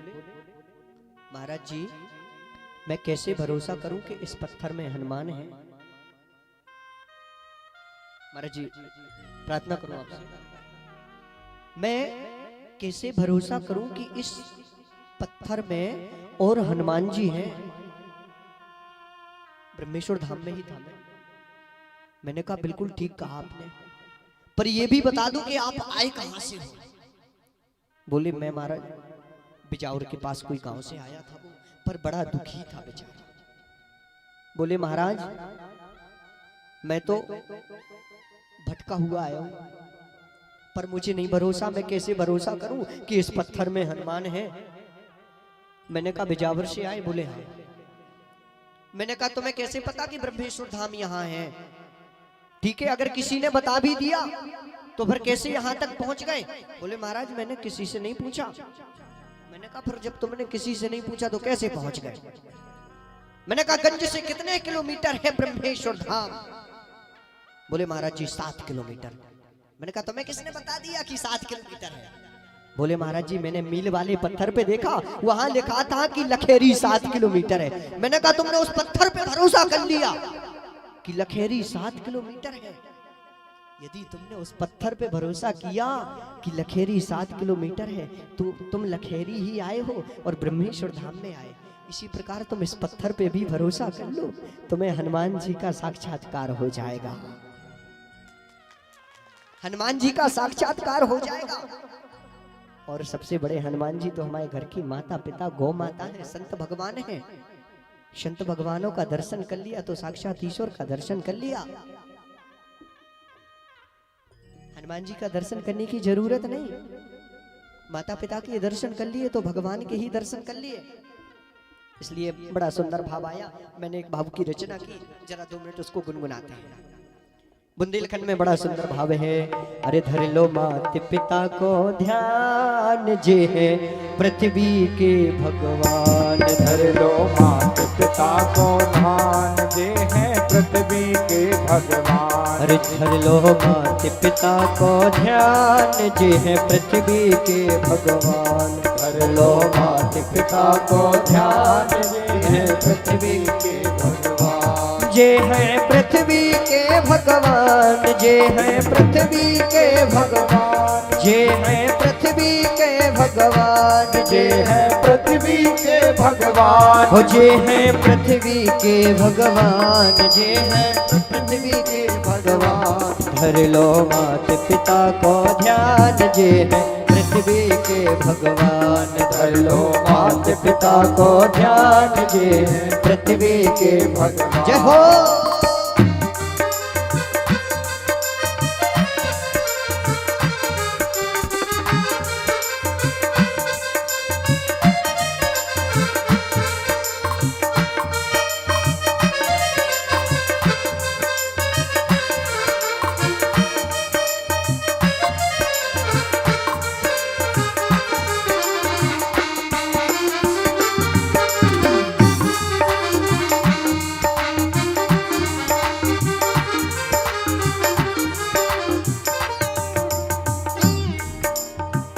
महाराज जी मैं कैसे भरोसा करूं कि इस पत्थर में हनुमान है। महाराज जी प्रार्थना करूं आपसे, मैं कैसे भरोसा करूं कि इस पत्थर में और हनुमान जी हैं। ब्रह्मेश्वर धाम में ही धाम है। मैंने कहा बिल्कुल ठीक कहा आपने, पर यह भी बता दो कि आप आए कहां से हो। बोले मैं महाराज बिजावर के पास कोई गांव से आया था, वो पर बड़ा दुखी था बेचारा। बोले महाराज मैं तो भटका हुआ आया हूं, पर मुझे नहीं भरोसा, मैं कैसे भरोसा करूं कि इस पत्थर में हनुमान है। मैंने कहा बिजावर से आए। बोले हाँ। मैंने कहा तुम्हें कैसे पता कि ब्रह्मेश्वर धाम यहाँ है। ठीक है, अगर किसी ने बता भी दिया तो फिर कैसे यहाँ तक पहुंच गए। बोले महाराज मैंने किसी से नहीं पूछा। मैंने कहा फिर जब तुमने किसी से नहीं पूछा तो कैसे पहुंच गए। मैंने कहा गंज से कितने किलोमीटर है ब्रह्मेश्वर धाम। बोले महाराज जी 7 किलोमीटर। मैंने कहा तुम्हें किसने बता दिया कि 7 किलोमीटर है। बोले महाराज जी मैंने मील वाले पत्थर पे देखा, वहां लिखा था कि लखेरी 7 किलोमीटर है। मैंने कहा तुमने उस पत्थर पे भरोसा कर लिया कि लखेरी 7 किलोमीटर है। यदि तुमने उस पत्थर पे भरोसा किया कि लखेरी 7 किलोमीटर है तो तुम लखेरी ही आए हो और ब्रह्मेश्वर धाम में आए। इसी प्रकार तुम इस पत्थर पे भी भरोसा कर लो, तुम्हें हनुमान जी का साक्षात्कार हो जाएगा। हनुमान जी का साक्षात्कार हो जाएगा। और सबसे बड़े हनुमान जी तो हमारे घर की माता पिता गौ माता है, संत भगवान है। संत भगवानों का दर्शन कर लिया तो साक्षात ईश्वर का दर्शन कर लिया। हनुमान जी का दर्शन करने की जरूरत नहीं, माता पिता के दर्शन कर लिए तो भगवान के ही दर्शन कर लिए। इसलिए बड़ा सुंदर भाव आया। मैंने एक भाव की रचना की, जरा 2 मिनट उसको गुनगुनाते हैं। बुंदेलखंड में बड़ा सुंदर भाव है। अरे धर लो माता पिता को ध्यान, जे है पृथ्वी के भगवान। धर लो माता पिता को ध्यान, जे है पृथ्वी के भगवान। अरे धर लो माता पिता को ध्यान, जे है पृथ्वी के भगवान। धर लो माता पिता को ध्यान, जे है पृथ्वी के भगवान। जे है पृथ्वी के भगवान, जे है पृथ्वी के भगवान, जे है पृथ्वी के भगवान, जे है पृथ्वी के भगवान। हो जे है पृथ्वी के भगवान, जे है पृथ्वी के भगवान। धर लो माता पिता को ध्यान, जे है पृथ्वी के भगवान। धर लो माता पिता को ध्यान, जे है पृथ्वी के भगवान। जय हो।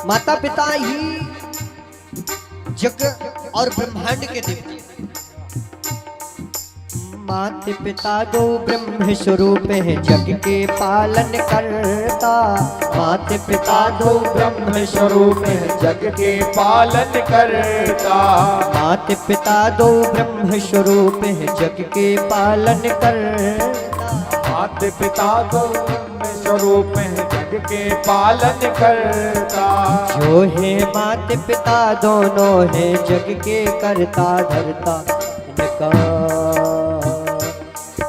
माता पिता ही जग और ब्रह्मांड के देवता। माता पिता दो ब्रह्म स्वरूप है जग के पालन करता। माता पिता दो ब्रह्म स्वरूप है जग के पालन करता। माता पिता दो ब्रह्म स्वरूप है जग के पालन करता। माता पिता दो ब्रह्म स्वरूप है जग के पालन करता। जो है माता पिता दोनों है जग के करता धरता।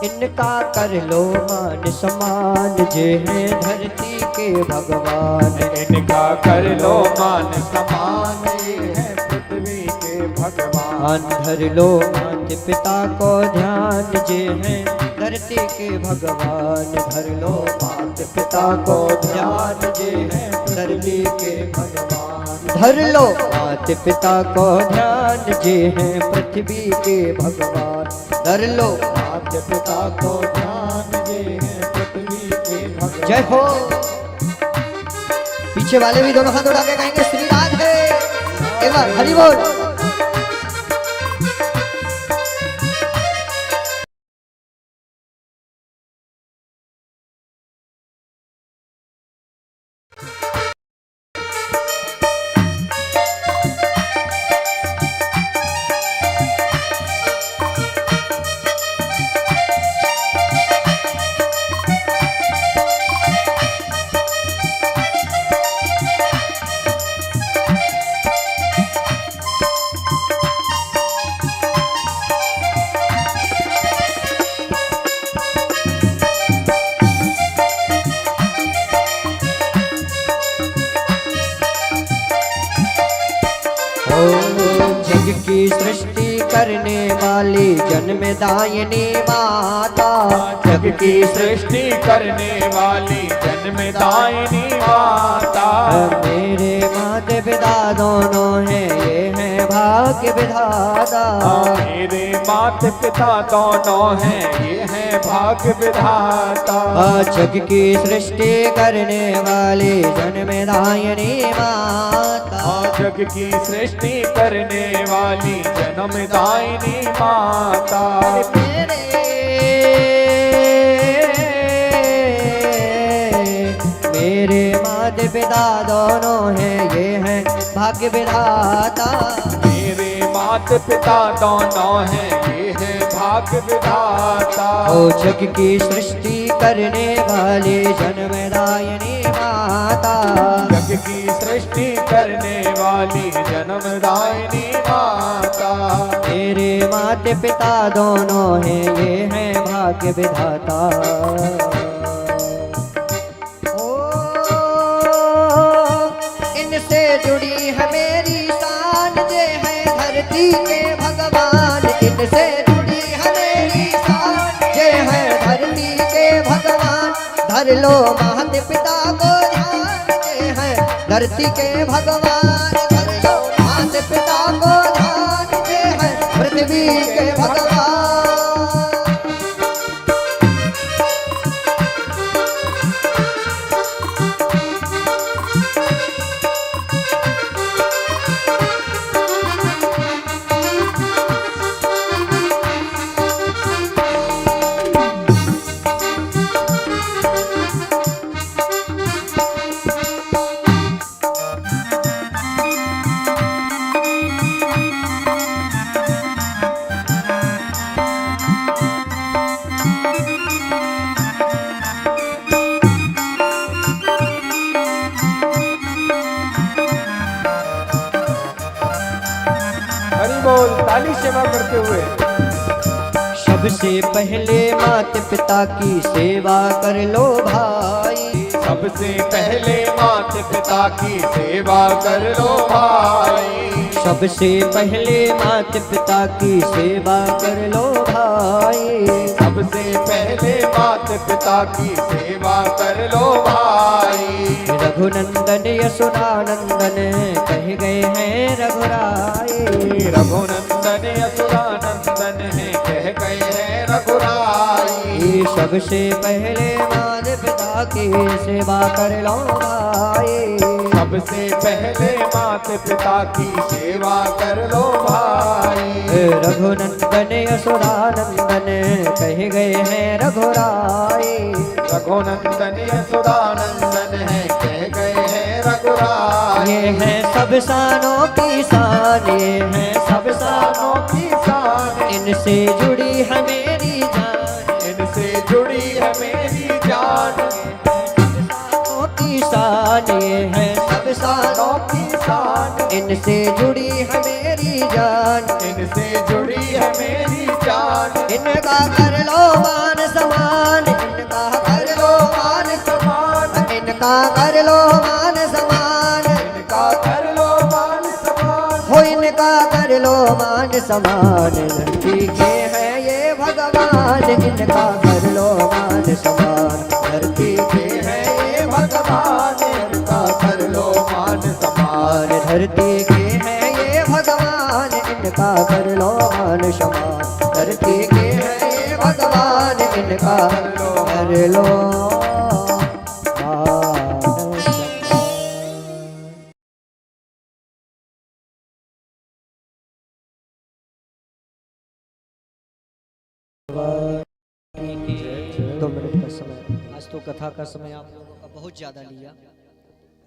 इनका कर लो मान सम्मान जे है धरती के भगवान। इनका कर लो मान सम्मान ये है पृथ्वी के भगवान। धर लो माता पिता को ध्यान जे है धरती के भगवान। धर लो माता पिता को ध्यान जे है धरती के भगवान। धर लो माता पिता को ध्यान जे है पृथ्वी के भगवान। धर लो माता पिता को ध्यान जे है पृथ्वी के भगवान। जय हो। पीछे वाले भी दोनों हाथ उठा के कहेंगे श्री राधे। एक बार हरि बोल। जग की सृष्टि करने वाली जन्मदायिनी माता। जग की सृष्टि करने वाली जन्मदायिनी माता। मेरे माता पिता दोनों हैं ये हैं भाग्य विधाता। मेरे माता पिता दोनों हैं ये हैं भाग्य विधाता। जग की सृष्टि करने वाली जन्मदायिनी माता। जग की सृष्टि करने वाली जन्मदायिनी माता। मेरे माता पिता दोनों हैं ये हैं भाग्य विधाता। मेरे माता पिता दोनों हैं ये हैं भाग्य विधाता। ओ जग की सृष्टि करने वाली जन्मदायिनी माता। जग की सृष्टि करने वाली जन्मदायिनी माता। मेरे माता पिता दोनों हैं ये हैं भाग्य विधाता। इनसे जुड़ी है मेरी शान जे है धरती के भगवान। इनसे जुड़ी है मेरी शान जे है धरती के भगवान। धर लो माता पिता को ध्यान जे है धरती के भगवान। धर लो माता पिता को ध्यान जे है पृथ्वी के भगवान। ताली सेवा करते हुए सबसे पहले माता पिता की सेवा कर लो भाई। सबसे पहले माता पिता की सेवा कर लो भाई। सबसे पहले माता पिता की सेवा कर लो भाई। सबसे पहले माता पिता की सेवा कर लो भाई। रघुनंदन यशोदानंदन कह गए हैं रघुराई। रघुनंदन यशोदानंदन है कह गए हैं रघुराई। सबसे पहले माता पिता की सेवा कर लो भाई। सबसे पहले माता पिता की सेवा कर लो भाई। रघुनंदन यशोदानंदन कहे गए हैं रघुराई। रघुनंदन यशोदानंदन है कह गए हैं रघुराई। ये है सब शानों की शान, ये है सब शानों की शान, इनसे जुड़ी है मेरी जान, इनसे जुड़ी है मेरी जान। शानों की शान, ये है सब शानों की शान, इनसे जुड़ी है मेरी जान, इनसे जुड़ी है मेरी जान। इनका कर लो मान सम्मान, इनका कर लो मान समान, इनका कर लो मान सम्मान, इनका कर लो मान समान, हो इनका कर लो मान सम्मान। धरती के हैं ये भगवान, इनका कर लो मान सम्मान। धरती के हैं ये भगवान, इनका कर लो मान समान। धरती के हैं ये भगवान, इनका कर लो मान सम्मान। धरती के हैं ये भगवान, इनका कर लो मान सम्मान। दो मिनट का समय, आज तो कथा का समय आप लोगों का बहुत ज़्यादा लिया,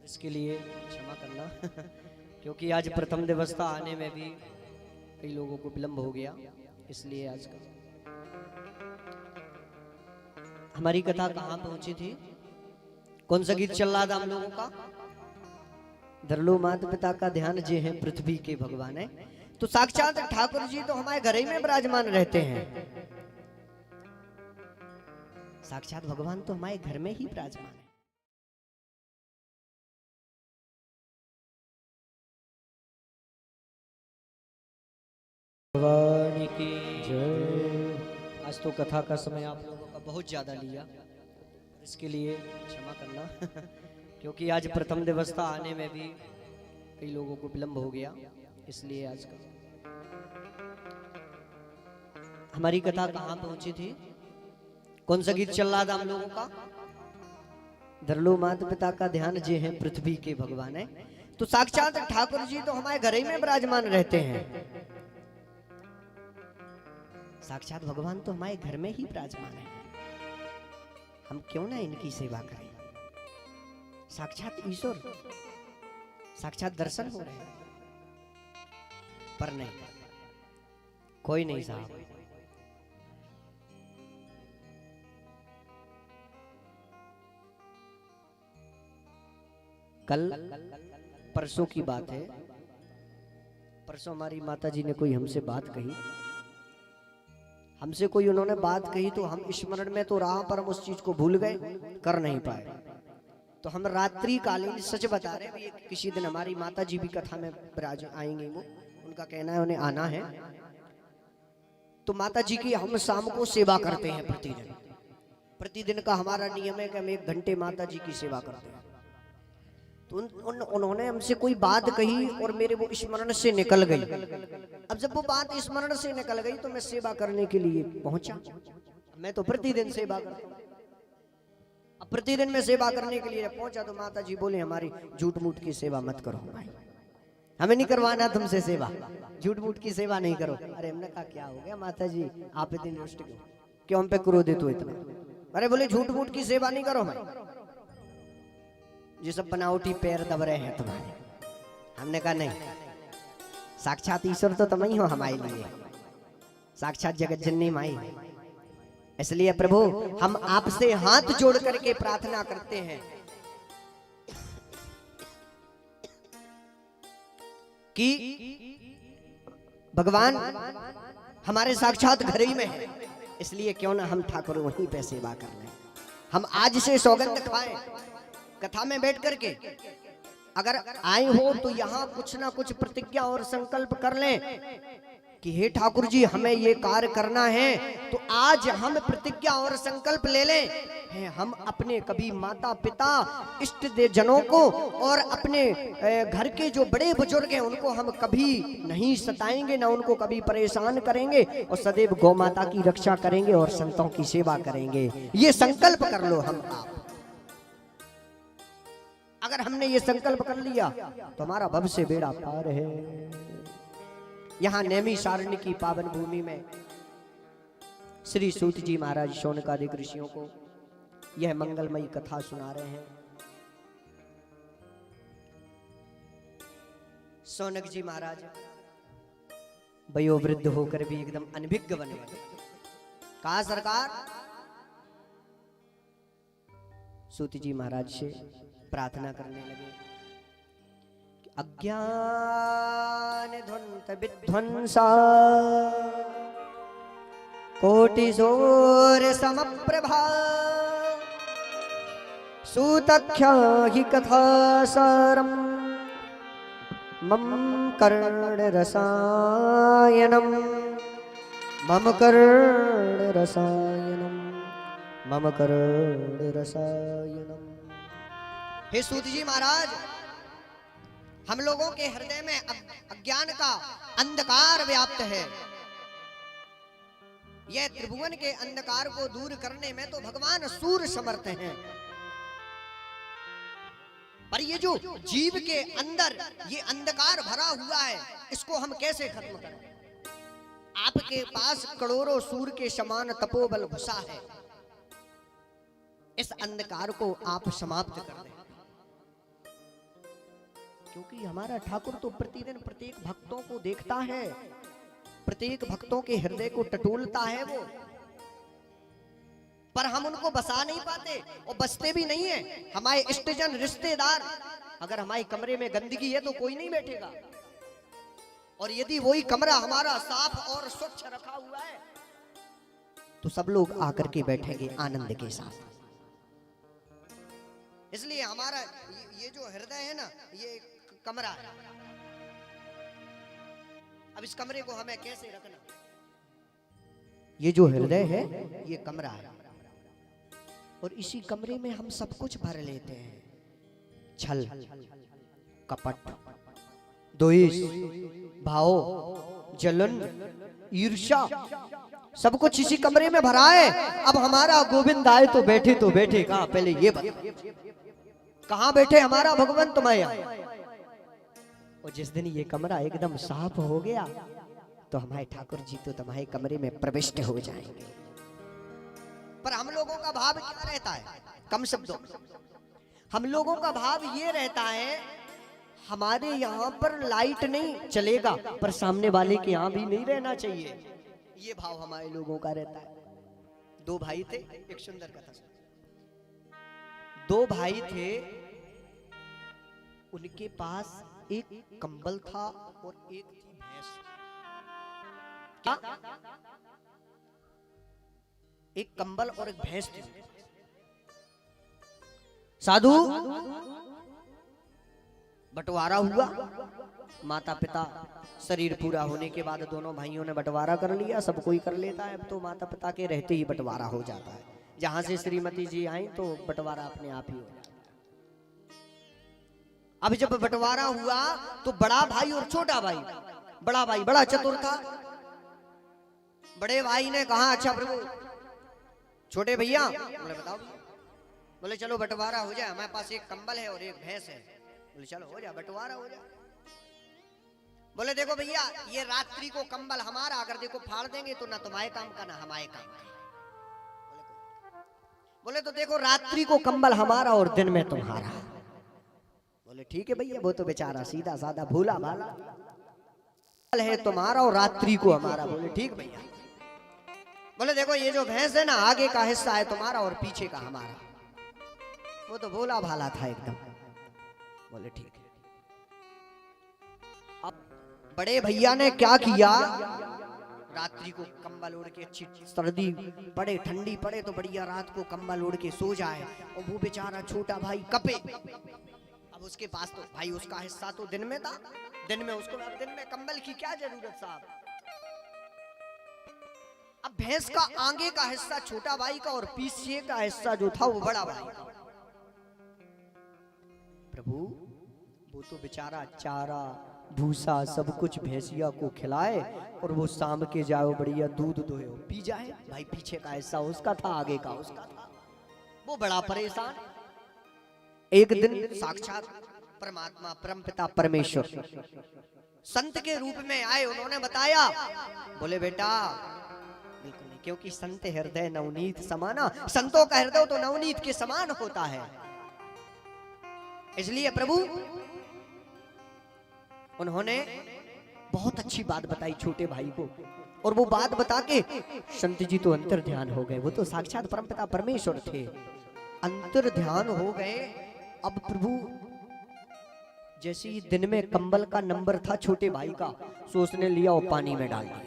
इसके लिए क्षमा करना क्योंकि आज प्रथम दिवस था, आने में भी कई लोगों को विलंब हो गया, इसलिए आज का हमारी कथा कहाँ पहुंची थी, कौन सा गीत चल रहा था हम लोगों का? धर लो माता पिता का ध्यान, जे हैं पृथ्वी के भगवान है। तो साक्षात ठाकुर जी तो हमारे घर ही में विराजमान रहते हैं, साक्षात भगवान तो हमारे घर में ही विराजमान है। भगवान की जय। आज तो कथा का समय आप लोगों का बहुत ज्यादा लिया, इसके लिए क्षमा करना क्योंकि आज प्रथम दिवस था, आने में भी कई लोगों को विलंब हो गया, इसलिए आज का हमारी कथा कहाँ पहुंची थी, कौन सा गीत चल रहा था हम लोगों का? धर लो माता पिता का ध्यान, जे हैं पृथ्वी के भगवान है। तो साक्षात ठाकुर जी तो हमारे घर ही में विराजमान रहते हैं, साक्षात भगवान तो हमारे घर में ही विराजमान है। हम क्यों ना इनकी सेवा करें? साक्षात ईश्वर, साक्षात दर्शन हो रहे हैं, पर नहीं, कोई नहीं साहब। कल परसों की बात है, परसों हमारी माता जी ने कोई हमसे बात कही, हमसे कोई उन्होंने बात कही तो हम स्मरण में तो रहा पर हम उस चीज को भूल गए, कर नहीं पाए। तो हम रात्रि कालीन सच बता रहे हैं, किसी दिन हमारी माता जी भी कथा में विराज आएंगे, वो उनका कहना है उन्हें आना है। तो माता जी की हम शाम को सेवा करते हैं प्रतिदिन, प्रतिदिन का हमारा नियम है कि हम 1 घंटे माता जी की सेवा करते हैं। तो उन्होंने हमसे कोई बात कही और मेरे वो स्मरण से निकल गई। अब जब वो बात स्मरण से निकल गई तो मैं सेवा करने के लिए पहुंचा। मैं तो प्रतिदिन सेवा करता हूं, अब प्रतिदिन मैं सेवा करने के लिए पहुंचा तो माता जी बोले हमारी झूठ मूठ की सेवा मत करो भाई, हमें नहीं करवाना तुमसे सेवा, झूठ मूठ की सेवा नहीं करो। अरे हमने कहा क्या हो गया माता जी, आप इतनी रुष्ट क्यों हम पे क्रोधित हो इतना? अरे बोले झूठ मूठ की सेवा नहीं करो भाई, ये सब बनावटी पैर दब रहे हैं तुम्हारे। हमने कहा नहीं, साक्षात ईश्वर तो तुम ही हो हमारे लिए, साक्षात जगत जननी माई। इसलिए प्रभु हम आपसे हाथ जोड़ करके प्रार्थना करते हैं कि भगवान हमारे साक्षात घर ही में है, इसलिए क्यों ना हम ठाकुर वहीं पे सेवा कर लें। हम आज से सौगंध खाएं, कथा में बैठ करके अगर आए हो तो यहाँ कुछ ना कुछ प्रतिज्ञा और संकल्प कर लें कि हे ठाकुर जी हमें ये कार्य करना है। तो आज हम प्रतिज्ञा और संकल्प ले लें, हम अपने कभी माता पिता इष्ट जनों को और अपने घर के जो बड़े बुजुर्ग हैं उनको हम कभी नहीं सताएंगे, ना उनको कभी परेशान करेंगे, और सदैव गौ माता की रक्षा करेंगे और संतों की सेवा करेंगे। ये संकल्प कर लो हम आप। अगर हमने ये संकल्प कर लिया तो हमारा भव से बेड़ा पार है। यहां नेमी सारणी की पावन भूमि में श्री सूत जी महाराज शौनकादिक ऋषियों को यह मंगलमयी कथा सुना रहे हैं। शौनक जी महाराज वयोवृद्ध होकर भी एकदम अनभिज्ञ बने। कहा सरकार, सूत जी महाराज से प्रार्थना करने लगे कि अज्ञान ध्वंत विध्वंसा कोटिशोर समप्रभा सूतख्या हि कथा सारम मम कर्ण रसायनम मम कर्ण रसायनम मम कर्ण रसायनम। हे सूत जी महाराज, हम लोगों के हृदय में अज्ञान का अंधकार व्याप्त है। यह त्रिभुवन के अंधकार को दूर करने में तो भगवान सूर्य समर्थ हैं, पर ये जो जीव के अंदर ये अंधकार भरा हुआ है, इसको हम कैसे खत्म करें? आपके पास करोड़ों सूर्य के समान तपोबल घुसा है, इस अंधकार को आप समाप्त कर दें। क्योंकि हमारा ठाकुर तो प्रतिदिन प्रत्येक भक्तों को देखता है, प्रत्येक भक्तों के हृदय को टटोलता है वो, पर हम उनको बसा नहीं पाते और बसते भी नहीं है। हमारे इष्टजन रिश्तेदार, अगर हमारे कमरे में गंदगी है तो कोई नहीं बैठेगा, और यदि वही कमरा हमारा साफ और स्वच्छ रखा हुआ है तो सब लोग आकर के बैठेंगे आनंद के साथ। इसलिए हमारा ये जो हृदय है ना, ये कमरा है। अब इस कमरे को हमें कैसे रखना? ये जो हृदय है ये कमरा है, और इसी कमरे में हम सब कुछ भर लेते हैं। छल, कपट, द्वेष, भाव, जलन, ईर्ष्या, सब कुछ इसी कमरे में भरा है। अब हमारा गोविंद आए तो बैठे कहाँ? पहले ये बता, कहाँ बैठे हमारा भगवंत माया? और जिस दिन ये कमरा एकदम साफ हो गया तो हमारे ठाकुर जी तो तुम्हारे कमरे में प्रविष्ट हो जाएंगे। पर हम लोगों का भाव क्या रहता है? कम शब्दों, हम लोगों का भाव ये रहता है, हमारे यहाँ पर लाइट नहीं चलेगा पर सामने वाले के यहाँ भी नहीं रहना चाहिए। ये भाव हमारे लोगों का रहता है। दो भाई थे, एक सुंदर कथा। दो भाई थे, उनके पास एक कंबल था और एक थी भैंस। क्या? एक कंबल और एक भैंस थी। साधु बंटवारा हुआ, माता पिता शरीर पूरा होने के बाद दोनों भाइयों ने बंटवारा कर लिया। सब कोई कर लेता है, अब तो माता पिता के रहते ही बंटवारा हो जाता है। जहां से श्रीमती जी आई तो बंटवारा अपने आप ही हो जाता है। अब जब बंटवारा हुआ तो बड़ा भाई और छोटा भाई, बड़ा भाई बड़ा चतुर था। बड़े भाई ने कहा, अच्छा प्रभु, छोटे भैया, बोले बताओ। बोले चलो बंटवारा हो जाए, हमारे पास एक कंबल है और एक भैंस है। बोले चलो हो जाए, बंटवारा हो जाए। बोले देखो भैया, ये रात्रि को कंबल हमारा, अगर देखो फाड़ देंगे तो ना तुम्हारे काम का ना हमारे काम का। बोले तो देखो रात्रि को कंबल हमारा और दिन में तुम्हारा। बोले ठीक है भैया, वो तो बेचारा सीधा साधा भूला भाला है, तुम्हारा और रात्रि को हमारा। बोले ठीक भैया। बोले देखो ये जो भैंस है ना, आगे का हिस्सा है तुम्हारा और पीछे का हमारा। वो तो भोला भाला था एकदम। बोले ठीक है। अब बड़े भैया ने क्या किया, रात्रि को कंबल ओढ़ के, अच्छी सर्दी पड़े ठंडी पड़े तो बढ़िया रात को कंबल ओढ़ के सो जाए, और वो बेचारा छोटा भाई कपे। अब उसके पास तो भाई उसका हिस्सा तो दिन में था, दिन में उसको, दिन में कंबल की क्या जरूरत साहब। अब भैंस का आगे का हिस्सा छोटा भाई का और पीछे का हिस्सा जो था वो बड़ा भाई का। प्रभु वो तो बेचारा चारा भूसा सब कुछ भैंसिया को खिलाए और वो शाम के जाओ बढ़िया दूध दोहे पी जाए। भाई पीछे का हिस्सा उसका था, आगे का उसका था। वो बड़ा परेशान। एक दिन साक्षात परमात्मा परमपिता परमेश्वर संत के रूप में आए। उन्होंने बताया, बोले बेटा बिल्कुल नहीं, क्योंकि संत हृदय नवनीत समाना, संतों का हृदय तो नवनीत के समान होता है। इसलिए प्रभु उन्होंने बहुत अच्छी बात बताई छोटे भाई को, और वो बात बता के संत जी तो अंतर ध्यान हो गए। वो तो साक्षात परमपिता परमेश्वर थे, अंतर ध्यान हो गए। अब प्रभु जैसे ही दिन में कंबल का नंबर था छोटे भाई का, सो उसने लिया और पानी में डाल दिया।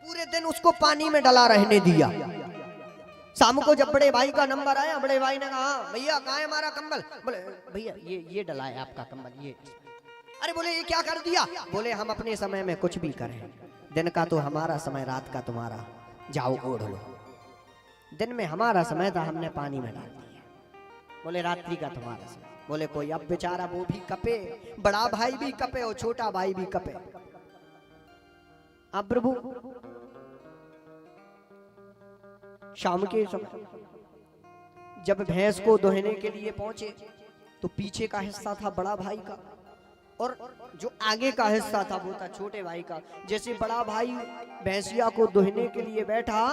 पूरे दिन उसको पानी में डला रहने दिया। शाम को जब बड़े भाई का नंबर आया, बड़े भाई ने कहा, भैया कहाँ है हमारा कंबल? बोले भैया ये डला है आपका कंबल, ये। अरे बोले ये क्या कर दिया? बोले हम अपने समय में कुछ भी करें, दिन का तो हमारा समय, रात का तुम्हारा, जाओ ओढ़ लो। दिन में हमारा समय था, हमने पानी में डाल दिया। बोले रात्रि का तुम्हारा समय। बोले कोई, अब बेचारा वो भी कपे, बड़ा भाई भी कपे और छोटा भाई भी कपे। अब प्रभु शाम के समय जब भैंस को दोहने के लिए पहुंचे, तो पीछे का हिस्सा था बड़ा भाई का, और जो आगे का हिस्सा था वो था छोटे भाई का। जैसे बड़ा भाई भैंसिया को दोहने के लिए बैठा,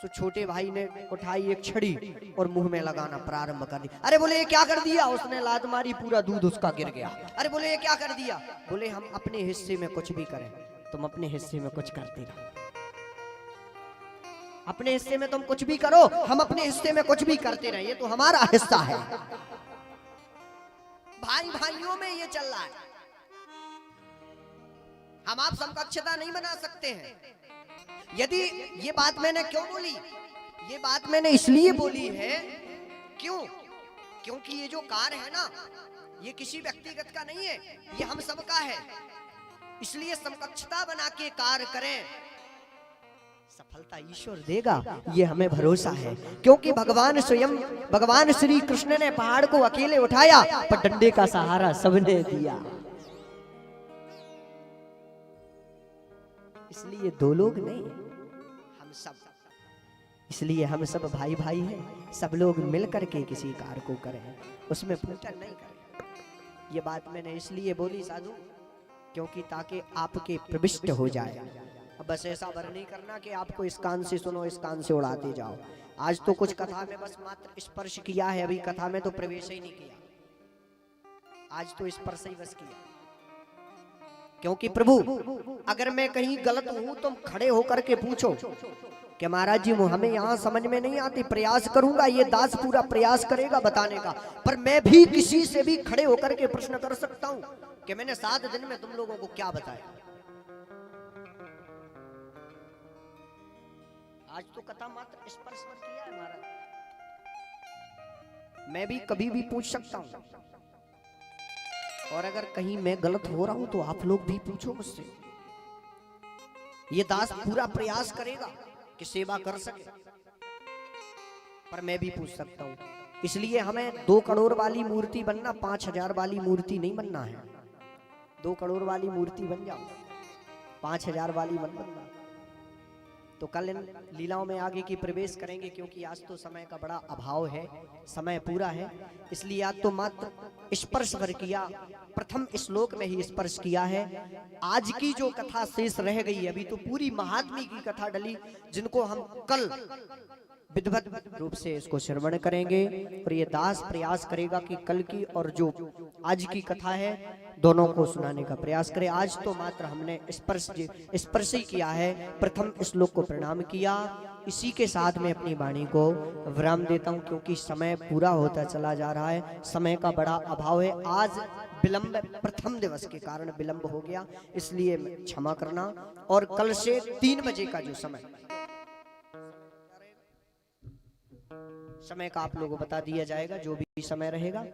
तो छोटे भाई ने उठाई एक छड़ी और मुंह में लगाना प्रारंभ कर दिया। अरे बोले ये क्या कर दिया? उसने लात मारी, पूरा दूध उसका गिर गया। अरे बोले ये क्या कर दिया? बोले हम अपने हिस्से में कुछ भी करें, तुम अपने हिस्से में कुछ करते रहो। अपने हिस्से में तुम कुछ भी करो, हम अपने हिस्से में कुछ भी करते रहे, ये तो हमारा हिस्सा है। भाई भाइयों में ये चल रहा है। हम आप समकक्षता नहीं बना सकते हैं। यदि ये बात मैंने क्यों बोली? ये बात मैंने इसलिए बोली है, क्योंकि ये जो कार्य है ना, ये किसी व्यक्तिगत का नहीं है, ये हम सबका है। इसलिए समकक्षता बना के कार्य करें, सफलता ईश्वर देगा, ये हमें भरोसा है। क्योंकि भगवान स्वयं, भगवान श्री कृष्ण ने पहाड़ को अकेले उठाया, पर डंडे का सहारा सबने दिया। इसलिए दो लोग नहीं, हम सब। इसलिए हम सब भाई भाई हैं, सब लोग मिल करके किसी कार्य को करें, उसमें फूटन नहीं करें। ये बात मैंने इसलिए बोली साधु, क्योंकि ताकि आपके प्रविष्ट हो जाए। अब बस ऐसा वर नहीं करना कि आपको इस कान से सुनो, इस कान से उड़ाते जाओ। आज तो कुछ कथा में बस मात्र स्पर्श किया है, अभी कथा में तो प्रवेश ही नहीं किया। आज तो स्पर्श ही बस किया। क्योंकि प्रभु अगर मैं कहीं गलत हूं, तुम खड़े होकर के पूछो कि महाराज जी हमें यहाँ समझ में नहीं आती, प्रयास करूंगा, ये दास पूरा प्रयास करेगा बताने का। पर मैं भी किसी से भी खड़े होकर के प्रश्न कर सकता हूं कि मैंने 7 दिन में तुम लोगों को क्या बताया। आज तो कथा मात्र स्पर्श पर किया है महाराज। मैं भी कभी भी पूछ सकता हूं, और अगर कहीं मैं गलत हो रहा हूं तो आप लोग भी पूछो मुझसे। ये दास पूरा प्रयास करेगा कि सेवा कर सके, पर मैं भी पूछ सकता हूं। इसलिए हमें 2 करोड़ वाली मूर्ति बनना, 5000 वाली मूर्ति नहीं बनना है। 2 करोड़ वाली मूर्ति बन जाओ, 5000 वाली मत बनना। तो कल इन लीलाओं में आगे की प्रवेश करेंगे, क्योंकि आज तो समय का बड़ा अभाव है, समय पूरा है। इसलिए आज तो मात्र स्पर्श भर किया, प्रथम श्लोक में ही स्पर्श किया है। आज की जो कथा शेष रह गई, अभी तो पूरी महात्मी की कथा डली, जिनको हम कल विधिवत रूप से इसको श्रवण करेंगे। और ये दास प्रयास करेगा कि कल की और जो आज की कथा है दोनों को सुनाने का प्रयास करे। आज तो मात्र हमने स्पर्श ही किया है, प्रथम श्लोक को प्रणाम किया। इसी के साथ में अपनी वाणी को विराम देता हूं, क्योंकि समय पूरा होता चला जा रहा है, समय का बड़ा अभाव है। आज विलंब, प्रथम दिवस के कारण विलंब हो गया, इसलिए क्षमा करना। और कल से 3 बजे का जो समय का आप लोगों को बता दिया जाएगा, जो भी समय रहेगा।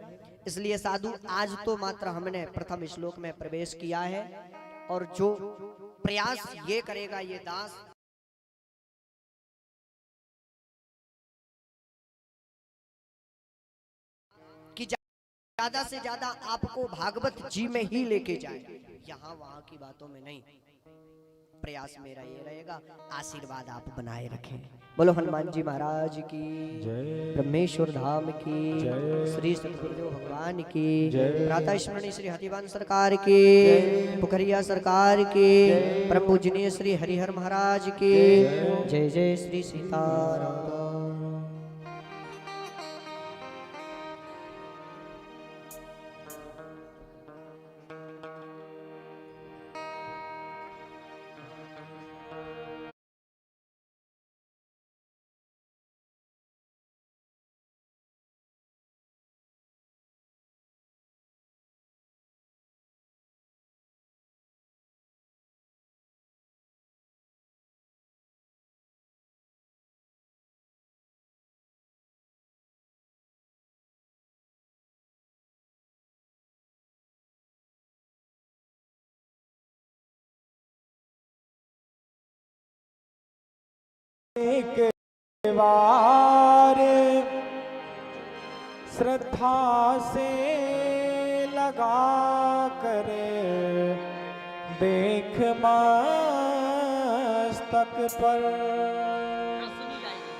इसलिए साधु आज तो मात्र हमने प्रथम श्लोक में प्रवेश किया है, और जो प्रयास ये करेगा ये दास कि ज्यादा से ज्यादा आपको भागवत जी में ही लेके जाए, यहाँ वहां की बातों में नहीं। प्रयास मेरा ये रहेगा, आशीर्वाद आप बनाए रखें। बोलो हनुमान जी महाराज की जय। ब्रह्मेश्वर धाम की जय। श्री सतगुरुदेव भगवान की जय। प्रातः स्मरणीय श्री हतिवान सरकार की पुखरिया सरकार की परम पूजनीय श्री हरिहर महाराज की जय जय श्री सीताराम। एक बार श्रद्धा से लगा कर देख मस्तक पर